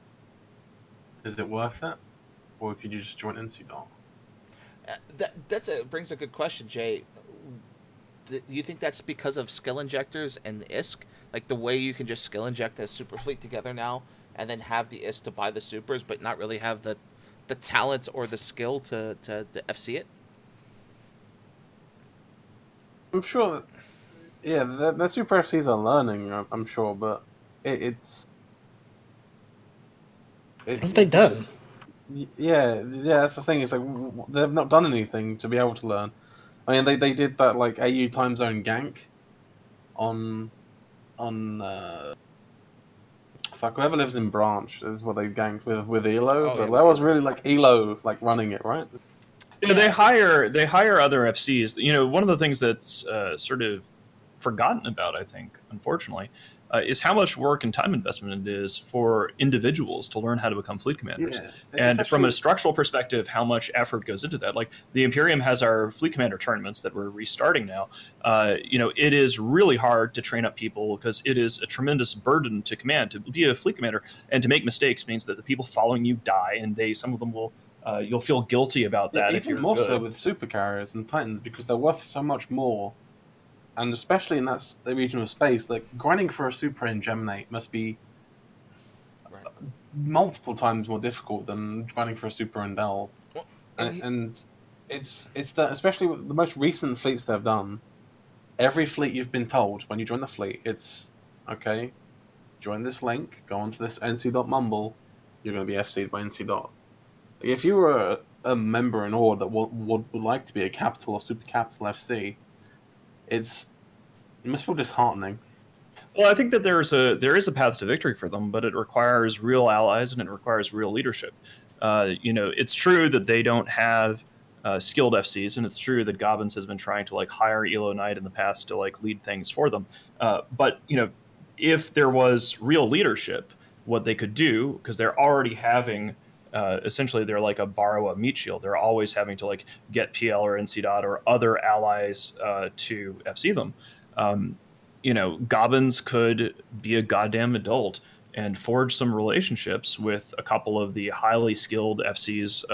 Is it worth it, or could you just join NCDOT? That brings a good question, Jay. Do you think that's because of skill injectors and the ISK? Like the way you can just skill inject a super fleet together now and then have the ISK to buy the supers but not really have the talent or the skill to FC it? I'm sure the super FCs are learning, I'm sure, but it's... What have they done? Yeah, that's the thing. It's like they've not done anything to be able to learn. I mean, they did that like AU time zone gank on whoever lives in Branch is what they ganked with Elo. But that was really like Elo like running it, right? Yeah, they hire other FCs. One of the things that's sort of forgotten about, I think, unfortunately, is how much work and time investment it is for individuals to learn how to become fleet commanders. Yeah, and from a structural perspective, how much effort goes into that. Like the Imperium has our fleet commander tournaments that we're restarting now. It is really hard to train up people because it is a tremendous burden to command. To be a fleet commander and to make mistakes means that the people following you die, and some of them will. You'll feel guilty about that. Yeah, if you're more good. So with super carriers and Titans because they're worth so much more. And especially in the region of space, like grinding for a super in Geminate must be multiple times more difficult than grinding for a super and delve. Well, And it's that, especially with the most recent fleets they've done. Every fleet you've been told when you join the fleet, it's okay. Join this link, go onto this nc.mumble. You're going to be FC'd by nc. If you were a member in Horde that would like to be a capital or super capital FC, it must feel disheartening. Well, I think that there is a path to victory for them, but it requires real allies and it requires real leadership. It's true that they don't have skilled FCs, and it's true that Gobbins has been trying to like hire Elo Knight in the past to like lead things for them. But if there was real leadership, what they could do, because they're already having essentially they're like a borrow a meat shield. They're always having to like get PL or NC dot or other allies to FC them. Gobbins could be a goddamn adult and forge some relationships with a couple of the highly skilled FCs,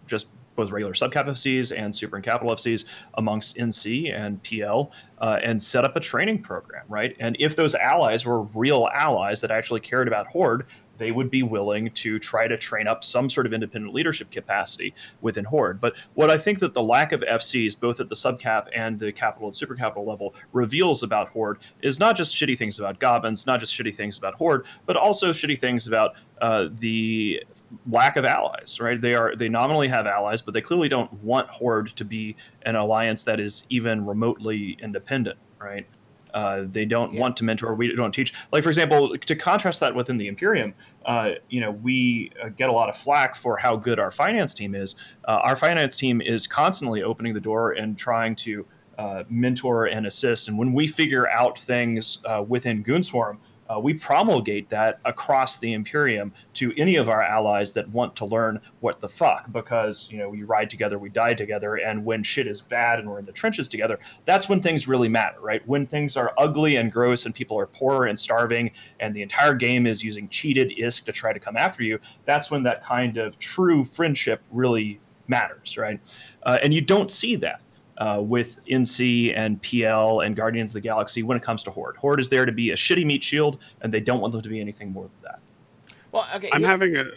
just both regular subcap FCs and super and capital FCs amongst NC and PL, and set up a training program, right? And if those allies were real allies that actually cared about Horde, they would be willing to try to train up some sort of independent leadership capacity within Horde. But what I think that the lack of FCs, both at the subcap and the capital and super capital level, reveals about Horde is not just shitty things about Gobbins, not just shitty things about Horde, but also shitty things about the lack of allies, right? They nominally have allies, but they clearly don't want Horde to be an alliance that is even remotely independent, right? They don't want to mentor. We don't teach. Like, for example, to contrast that within the Imperium, we get a lot of flack for how good our finance team is. Our finance team is constantly opening the door and trying to mentor and assist. And when we figure out things within Goonswarm, we promulgate that across the Imperium to any of our allies that want to learn what the fuck, because we ride together, we die together, and when shit is bad and we're in the trenches together, that's when things really matter, right? When things are ugly and gross and people are poor and starving and the entire game is using cheated ISK to try to come after you, that's when that kind of true friendship really matters, right? And you don't see that with NC and PL and Guardians of the Galaxy when it comes to Horde. Horde is there to be a shitty meat shield, and they don't want them to be anything more than that. Well, okay. I'm having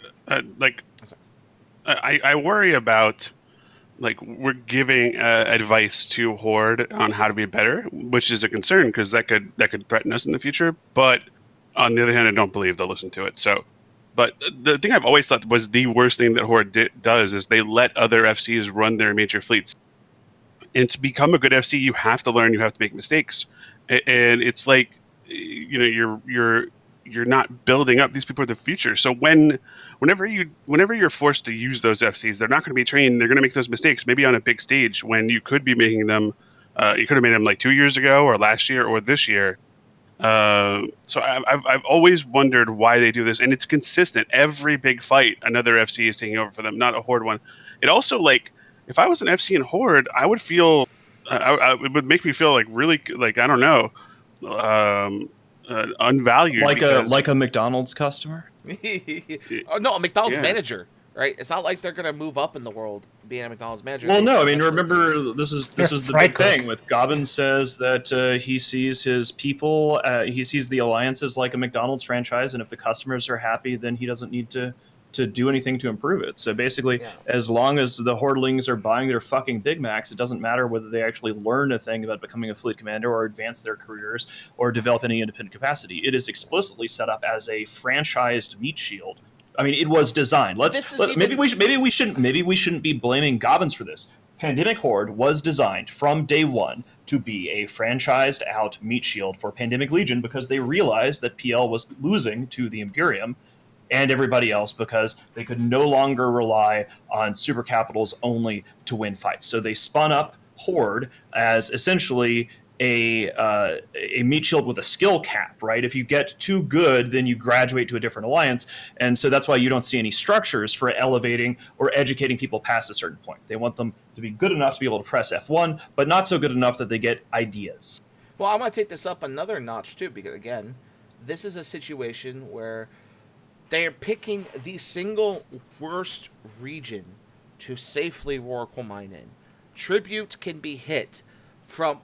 I worry about, like, we're giving advice to Horde on how to be better, which is a concern because that could threaten us in the future. But on the other hand, I don't believe they'll listen to it. So, but the thing I've always thought was the worst thing that Horde does is they let other FCs run their major fleets. And to become a good FC, you have to learn. You have to make mistakes, and it's like, you're not building up these people for the future. So whenever you're forced to use those FCs, they're not going to be trained. They're going to make those mistakes, maybe on a big stage when you could be making them. You could have made them like 2 years ago, or last year, or this year. So I've always wondered why they do this, and it's consistent. Every big fight, another FC is taking over for them, not a Horde one. It also, like, if I was an FC in Horde, I would feel, it would make me feel like really, like, I don't know, unvalued. Like a McDonald's customer? No, a McDonald's manager, right? It's not like they're going to move up in the world being a McDonald's manager. Well, no, I mean, remember, this is the big thing with Gobbins says that he sees his people, he sees the alliances like a McDonald's franchise, and if the customers are happy, then he doesn't need to do anything to improve it. So basically, as long as the Hordelings are buying their fucking Big Macs, it doesn't matter whether they actually learn a thing about becoming a fleet commander or advance their careers or develop any independent capacity. It is explicitly set up as a franchised meat shield. I mean, it was designed. Maybe we shouldn't be blaming Gobbins for this. Pandemic Horde was designed from day one to be a franchised out meat shield for Pandemic Legion because they realized that PL was losing to the Imperium and everybody else because they could no longer rely on super capitals only to win fights. So they spun up Horde as essentially a meat shield with a skill cap, right? If you get too good, then you graduate to a different alliance. And so that's why you don't see any structures for elevating or educating people past a certain point. They want them to be good enough to be able to press F1, but not so good enough that they get ideas. Well, I want to take this up another notch, too, because, again, this is a situation where they are picking the single worst region to safely Oracle mine in. Tribute can be hit from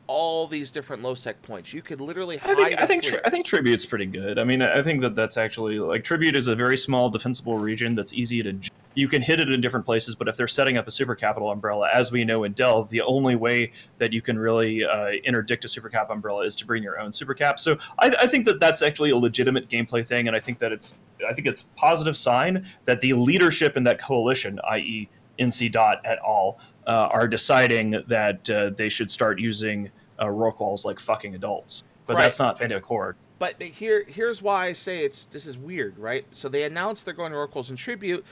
all these different low sec points. You could literally hide. I think Tribute's pretty good. I mean, I think that's actually like Tribute is a very small defensible region that's easy to. You can hit it in different places, but if they're setting up a super capital umbrella, as we know in Delve, the only way that you can really interdict a super cap umbrella is to bring your own super cap. So I think that's actually a legitimate gameplay thing, and I think it's a positive sign that the leadership in that coalition, i.e. NC Dot et al., are deciding that they should start using rorquals like fucking adults. But that's not Panda Accord. But here's why I say this is weird, right? So they announced they're going to rorquals in Tribute.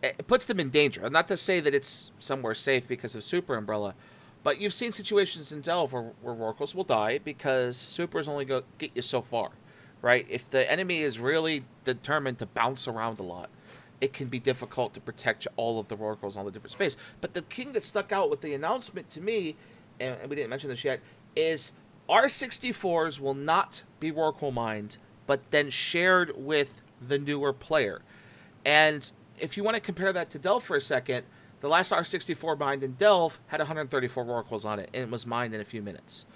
It puts them in danger. Not to say that it's somewhere safe because of Super Umbrella, but you've seen situations in Delve where rorquals will die because Supers only get you so far, right? If the enemy is really determined to bounce around a lot, it can be difficult to protect all of the rorquals on the different space. But the king that stuck out with the announcement to me, and we didn't mention this yet, is R64s will not be rorqual mined, but then shared with the newer player. And if you want to compare that to Delve for a second, the last R64 mined in Delve had 134 rorquals on it, and it was mined in a few minutes.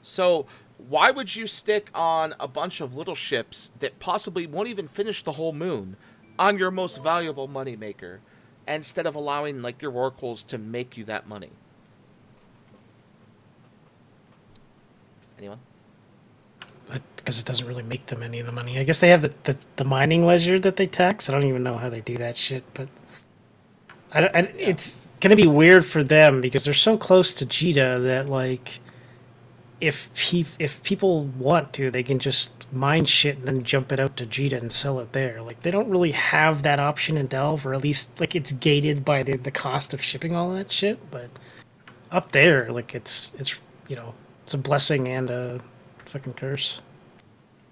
So why would you stick on a bunch of little ships that possibly won't even finish the whole moon on your most valuable money maker, instead of allowing like your rorquals to make you that money? Anyone? Because it doesn't really make them any of the money. I guess they have the mining ledger that they tax. I don't even know how they do that shit, but it's gonna be weird for them because they're so close to Jita that like if people want to, they can just mine shit and then jump it out to Jita and sell it there. Like they don't really have that option in Delve, or at least like it's gated by the cost of shipping all that shit. But up there, like it's you know, it's a blessing and a fucking curse.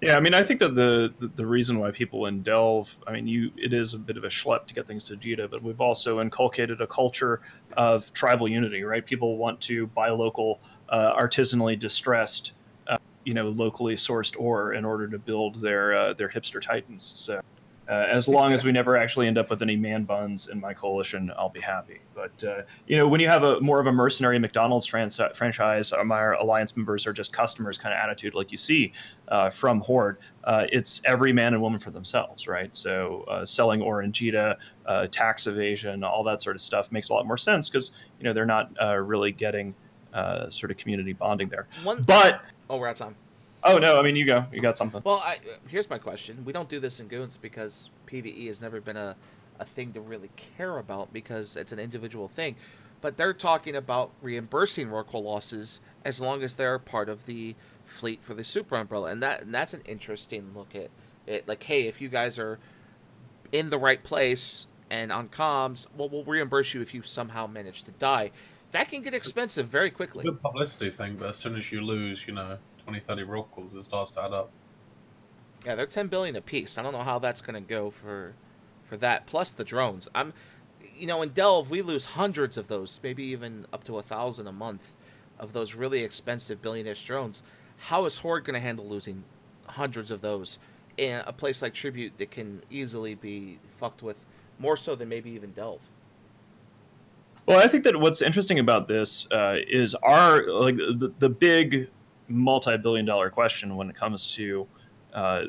Yeah, I mean, I think that the reason why people in Delve, I mean, it is a bit of a schlep to get things to Jita, but we've also inculcated a culture of tribal unity, right? People want to buy local, artisanally distressed, locally sourced ore in order to build their hipster titans. So as long as we never actually end up with any man buns in my coalition, I'll be happy. But when you have more of a mercenary McDonald's franchise, my alliance members are just customers kind of attitude, like you see from Horde. It's every man and woman for themselves, right? So selling ore in Jita, tax evasion, all that sort of stuff makes a lot more sense because they're not really getting sort of community bonding there. But we're out of time. Oh, no, I mean, you go. You got something. Well, here's my question. We don't do this in Goons because PvE has never been a thing to really care about because it's an individual thing. But they're talking about reimbursing rorqual losses as long as they're part of the fleet for the Super Umbrella. And that's an interesting look at it. Like, hey, if you guys are in the right place and on comms, well, we'll reimburse you if you somehow manage to die. That can get expensive very quickly. Good publicity thing, but as soon as you lose, 20, 30 rorquals, it starts to add up. Yeah, they're 10 billion a piece. I don't know how that's going to go for that. Plus the drones. In Delve, we lose hundreds of those, maybe even up to 1,000 a month of those really expensive billion-ish drones. How is Horde going to handle losing hundreds of those in a place like Tribute that can easily be fucked with more so than maybe even Delve? Well, I think that what's interesting about this is the big multi-billion-dollar question when it comes to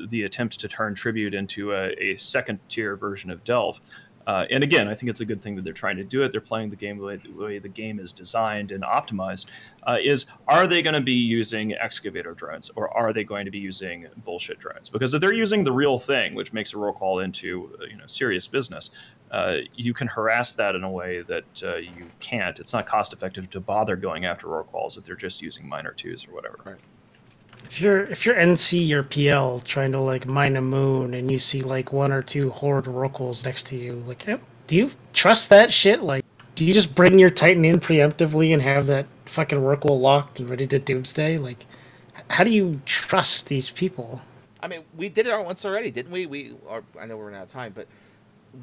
the attempt to turn Tribute into a second-tier version of Delve. And again, I think it's a good thing that they're trying to do it. They're playing the game the way the game is designed and optimized. Are they going to be using excavator drones, or are they going to be using bullshit drones? Because if they're using the real thing, which makes a roll call into serious business, you can harass that in a way that you can't. It's not cost effective to bother going after roll calls if they're just using minor twos or whatever. Right. If you're NC or PL trying to mine a moon and you see one or two Horde rorquals next to you, do you trust that shit? Do you just bring your Titan in preemptively and have that fucking rorqual locked and ready to doomsday? How do you trust these people? I mean, we did it once already, didn't we? I know we're running out of time, but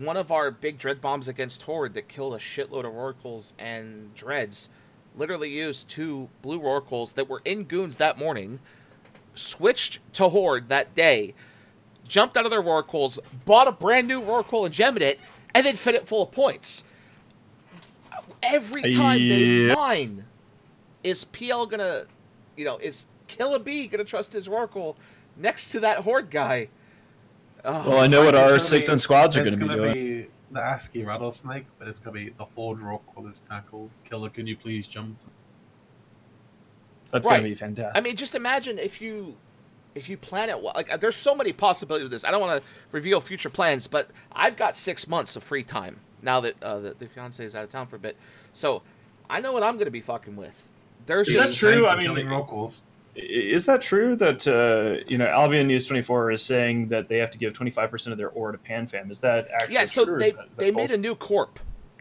one of our big dread bombs against Horde that killed a shitload of rorquals and dreads literally used 2 blue rorquals that were in Goons that morning, switched to Horde that day, jumped out of their rorquals, bought a brand new rorqual and gemmed it, and then fit it full of points. Every time they mine, is PL gonna, You know, is Killer B going to trust his Oracle next to that Horde guy? Oh, well, I know what our 6 squads are going to be doing. Be the ASCII rattlesnake, but it's going to be the Horde Oracle is tackled. Killer, can you please jump? That's going to be fantastic. I mean, just imagine if you plan it well. Like, there's so many possibilities with this. I don't want to reveal future plans, but I've got 6 months of free time now that the fiance is out of town for a bit. So I know what I'm going to be fucking with. There's is just that true? I mean, Oracles. Is that true that Albion News 24 is saying that they have to give 25% of their ore to PanFam? Is that actually true? Yeah, so true, they made a new corp,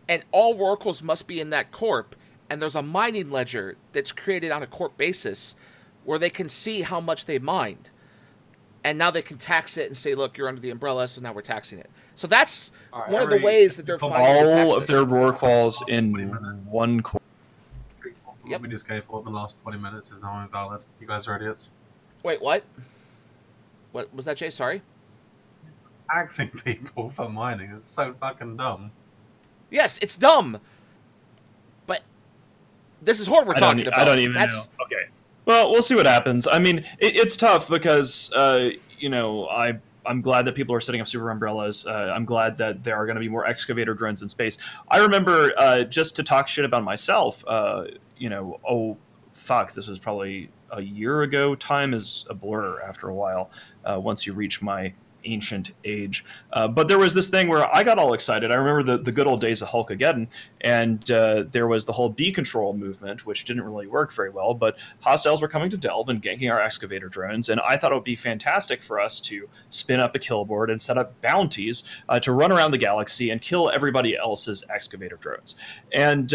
and all oracles must be in that corp. And there's a mining ledger that's created on a corp basis where they can see how much they mined. And now they can tax it and say, look, you're under the umbrella, so now we're taxing it. So that's one of the ways that they're finding to tax all of their rorquals in one corp. Yep. We just gave for the last 20 minutes is now invalid. You guys are idiots. Wait, what? What was that, Jay? Sorry? It's taxing people for mining. It's so fucking dumb. Yes, it's dumb. But this is Horde we're talking about. I don't even know. Okay. Well, we'll see what happens. I mean, it's tough because, I'm glad that people are setting up super umbrellas. I'm glad that there are going to be more excavator drones in space. I remember, just to talk shit about myself, this was probably a year ago. Time is a blur after a while once you reach my ancient age. But there was this thing where I got all excited. I remember the good old days of Hulkageddon, and there was the whole B control movement, which didn't really work very well, but hostiles were coming to Delve and ganking our excavator drones, and I thought it would be fantastic for us to spin up a kill board and set up bounties to run around the galaxy and kill everybody else's excavator drones. And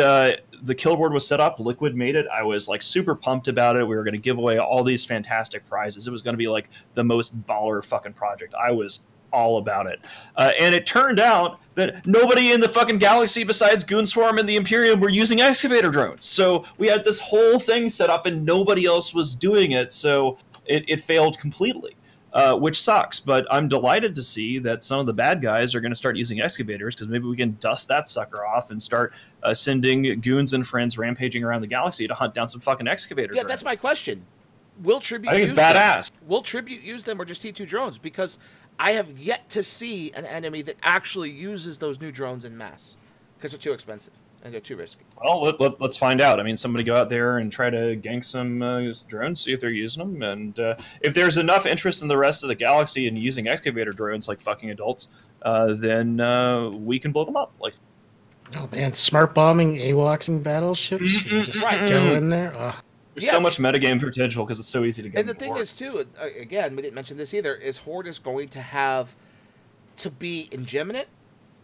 the kill board was set up, Liquid made it, I was like super pumped about it. We were going to give away all these fantastic prizes. It was going to be like the most baller fucking project. I was all about it. And it turned out that nobody in the fucking galaxy besides Goonswarm and the Imperium were using excavator drones. So we had this whole thing set up and nobody else was doing it, so it failed completely. Which sucks, but I'm delighted to see that some of the bad guys are going to start using excavators, because maybe we can dust that sucker off and start sending goons and friends rampaging around the galaxy to hunt down some fucking excavator drones. That's my question. Will Tribute I think it's badass. Will Tribute use them or just T2 drones? Because I have yet to see an enemy that actually uses those new drones in mass, because they're too expensive and they're too risky. Well, let's find out. I mean, somebody go out there and try to gank some drones, see if they're using them, and if there's enough interest in the rest of the galaxy in using excavator drones like fucking adults, then we can blow them up. Like, oh man, smart bombing AWACSing battleships, just go in there. Oh. There's so much metagame potential because it's so easy to get. And the thing is, too, again, we didn't mention this either, is Horde is going to have to be ingeminate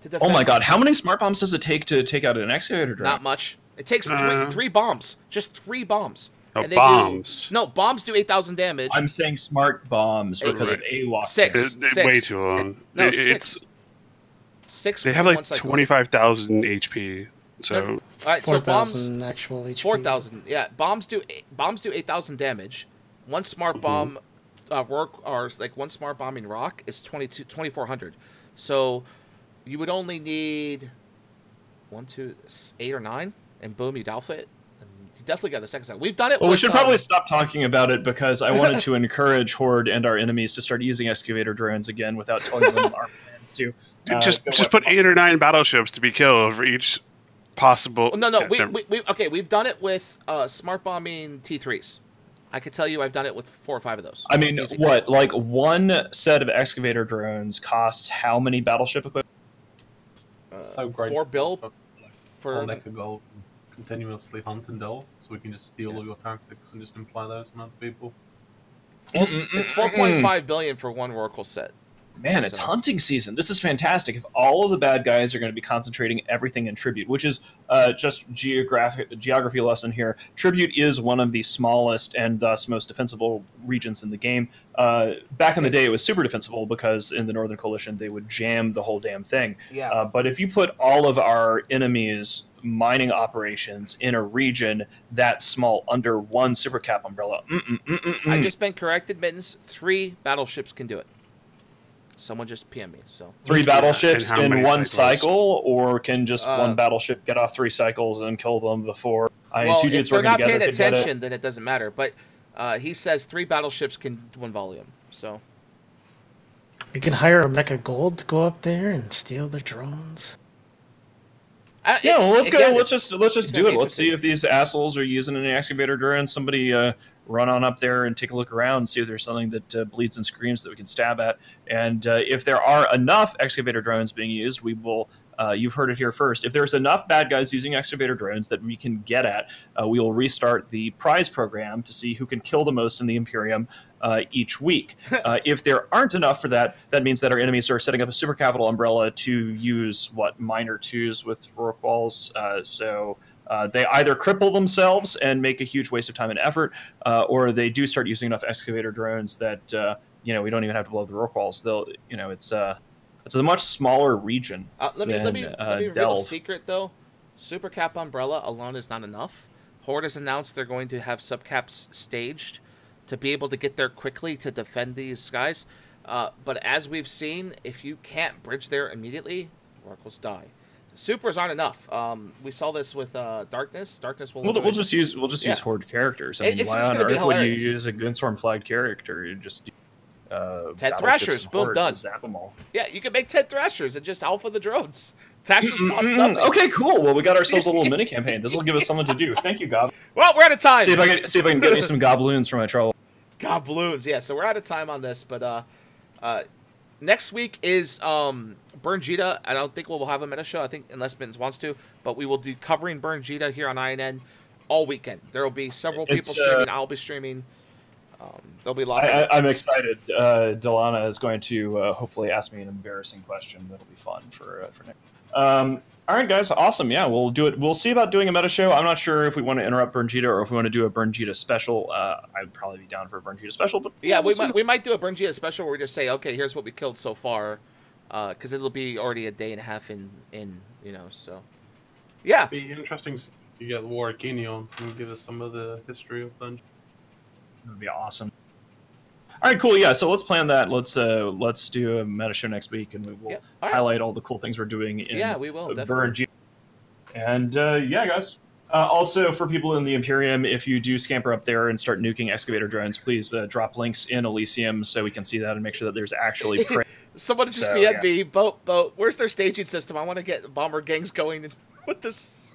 to defend. Oh my god, how many smart bombs does it take to take out an excavator drone? Not much. It takes three bombs. Just 3 bombs. Oh, and bombs. Bombs do 8,000 damage. I'm saying smart bombs because of AWAC. 6. Way too long. No, 6. 6. They have like 25,000 HP. So all right, 4,000 actual HP. 4,000. Yeah, bombs do 8,000 damage. One smart bomb one smart bombing rock is 2,400. So you would only need 1, 2, 8 or 9, and boom, you'd alpha it. And you definitely got the second side. We've done it. Well, we should probably stop talking about it because I wanted to encourage Horde and our enemies to start using excavator drones again without telling them our plans to. Just put 8 or 9 battleships to be killed for each possible. No. We've done it with smart bombing T3s. I could tell you I've done it with 4 or 5 of those. I mean, what? Like one set of excavator drones costs how many battleship equipment? So great. 4 bill for like a goal. Continuously hunt and delve, so we can just steal all your tactics and just imply those on other people. It's 4.5 billion for one Oracle set. Man, it's hunting season. This is fantastic. If all of the bad guys are going to be concentrating everything in Tribute, which is just geography lesson here. Tribute is one of the smallest and thus most defensible regions in the game. Back in the day, it was super defensible because in the Northern Coalition, they would jam the whole damn thing. Yeah. But if you put all of our enemies' mining operations in a region that small under one super cap umbrella, I've just been corrected, Mittens. 3 battleships can do it. Someone just PM me. So 3 battleships in one cycles? cycle, or can just one battleship get off 3 cycles and kill them before? Well, if they're not paying attention, then it doesn't matter. But He says 3 battleships can win volume. So we can hire a Mecha Gold to go up there and steal their drones. Yeah, well, let's go. Let's just do it. Let's see if these assholes are using any excavator drones. Somebody run on up there and take a look around, see if there's something that bleeds and screams that we can stab at. And if there are enough excavator drones being used, we will. You've heard it here first. If there's enough bad guys using excavator drones that we can get at, we will restart the prize program to see who can kill the most in the Imperium each week. If there aren't enough for that, that means that our enemies are setting up a super capital umbrella to use minor 2s with Rorquals. So they either cripple themselves and make a huge waste of time and effort, or they do start using enough excavator drones that we don't even have to blow up the Rorquals. It's a much smaller region. Let me reveal a secret though. Super Cap Umbrella alone is not enough. Horde has announced they're going to have subcaps staged to be able to get there quickly to defend these guys. But as we've seen, if you can't bridge there immediately, Oracles die. Supers aren't enough. We saw this with Darkness. Darkness will. We'll just use Horde characters. I mean, why on earth would you use a Goonswarm flagged character? You just 10 Thrashers, boom, done. Zap them all. Yeah, you can make 10 Thrashers and just alpha the drones. Thrashers cost nothing. Okay, cool. Well, we got ourselves a little mini campaign. This will give us something to do. Thank you, Gob. Well, we're out of time. See if I can get me some gobloons for my trouble. Gobloons, yeah. So we're out of time on this, but next week is Burn Jita. I don't think we'll have a meta show. I think unless Mittens wants to, but we will be covering Burn Jita here on INN all weekend. There will be several people streaming. I'll be streaming. There'll be lots. I'm excited. Delana is going to hopefully ask me an embarrassing question that'll be fun for next. All right, guys, awesome. Yeah, we'll do it. We'll see about doing a meta show. I'm not sure if we want to interrupt Burn Jita or if we want to do a Burn Jita special. I'd probably be down for a Burn Jita special, but yeah, we might do a Burn Jita special where we just say, okay, here's what we killed so far, because it'll be already a day and a half in so yeah. It'd be interesting. You get War Kini on and give us some of the history of Burn. That'd be awesome. All right, cool. Yeah, so let's plan that. Let's do a meta show next week, and we will highlight all the cool things we're doing in we will Burn Jita. And yeah, guys. Also, for people in the Imperium, if you do scamper up there and start nuking excavator drones, please drop links in Elysium so we can see that and make sure that there's actually prey. Someone just BNB boat. Where's their staging system? I want to get bomber gangs going with this.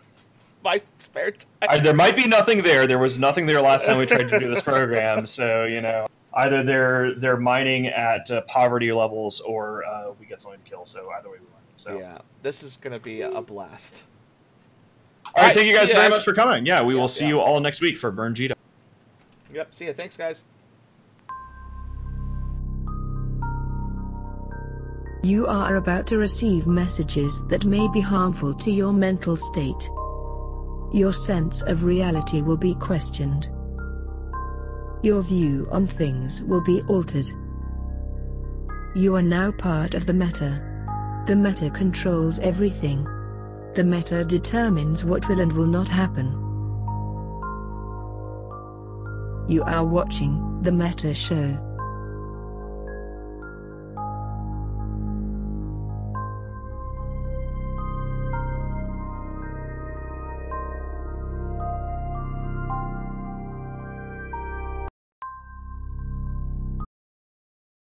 My spare time. There might be nothing there. There was nothing there last time we tried to do this program, so either they're mining at poverty levels or we get something to kill. So either way we win. So yeah, this is gonna be a blast. All right, thank you guys very much for coming. Yeah, we will see you all next week for Burn Jita. Yep, see ya. Thanks, guys. You are about to receive messages that may be harmful to your mental state. Your sense of reality will be questioned. Your view on things will be altered. You are now part of the meta. The meta controls everything. The meta determines what will and will not happen. You are watching the Meta Show.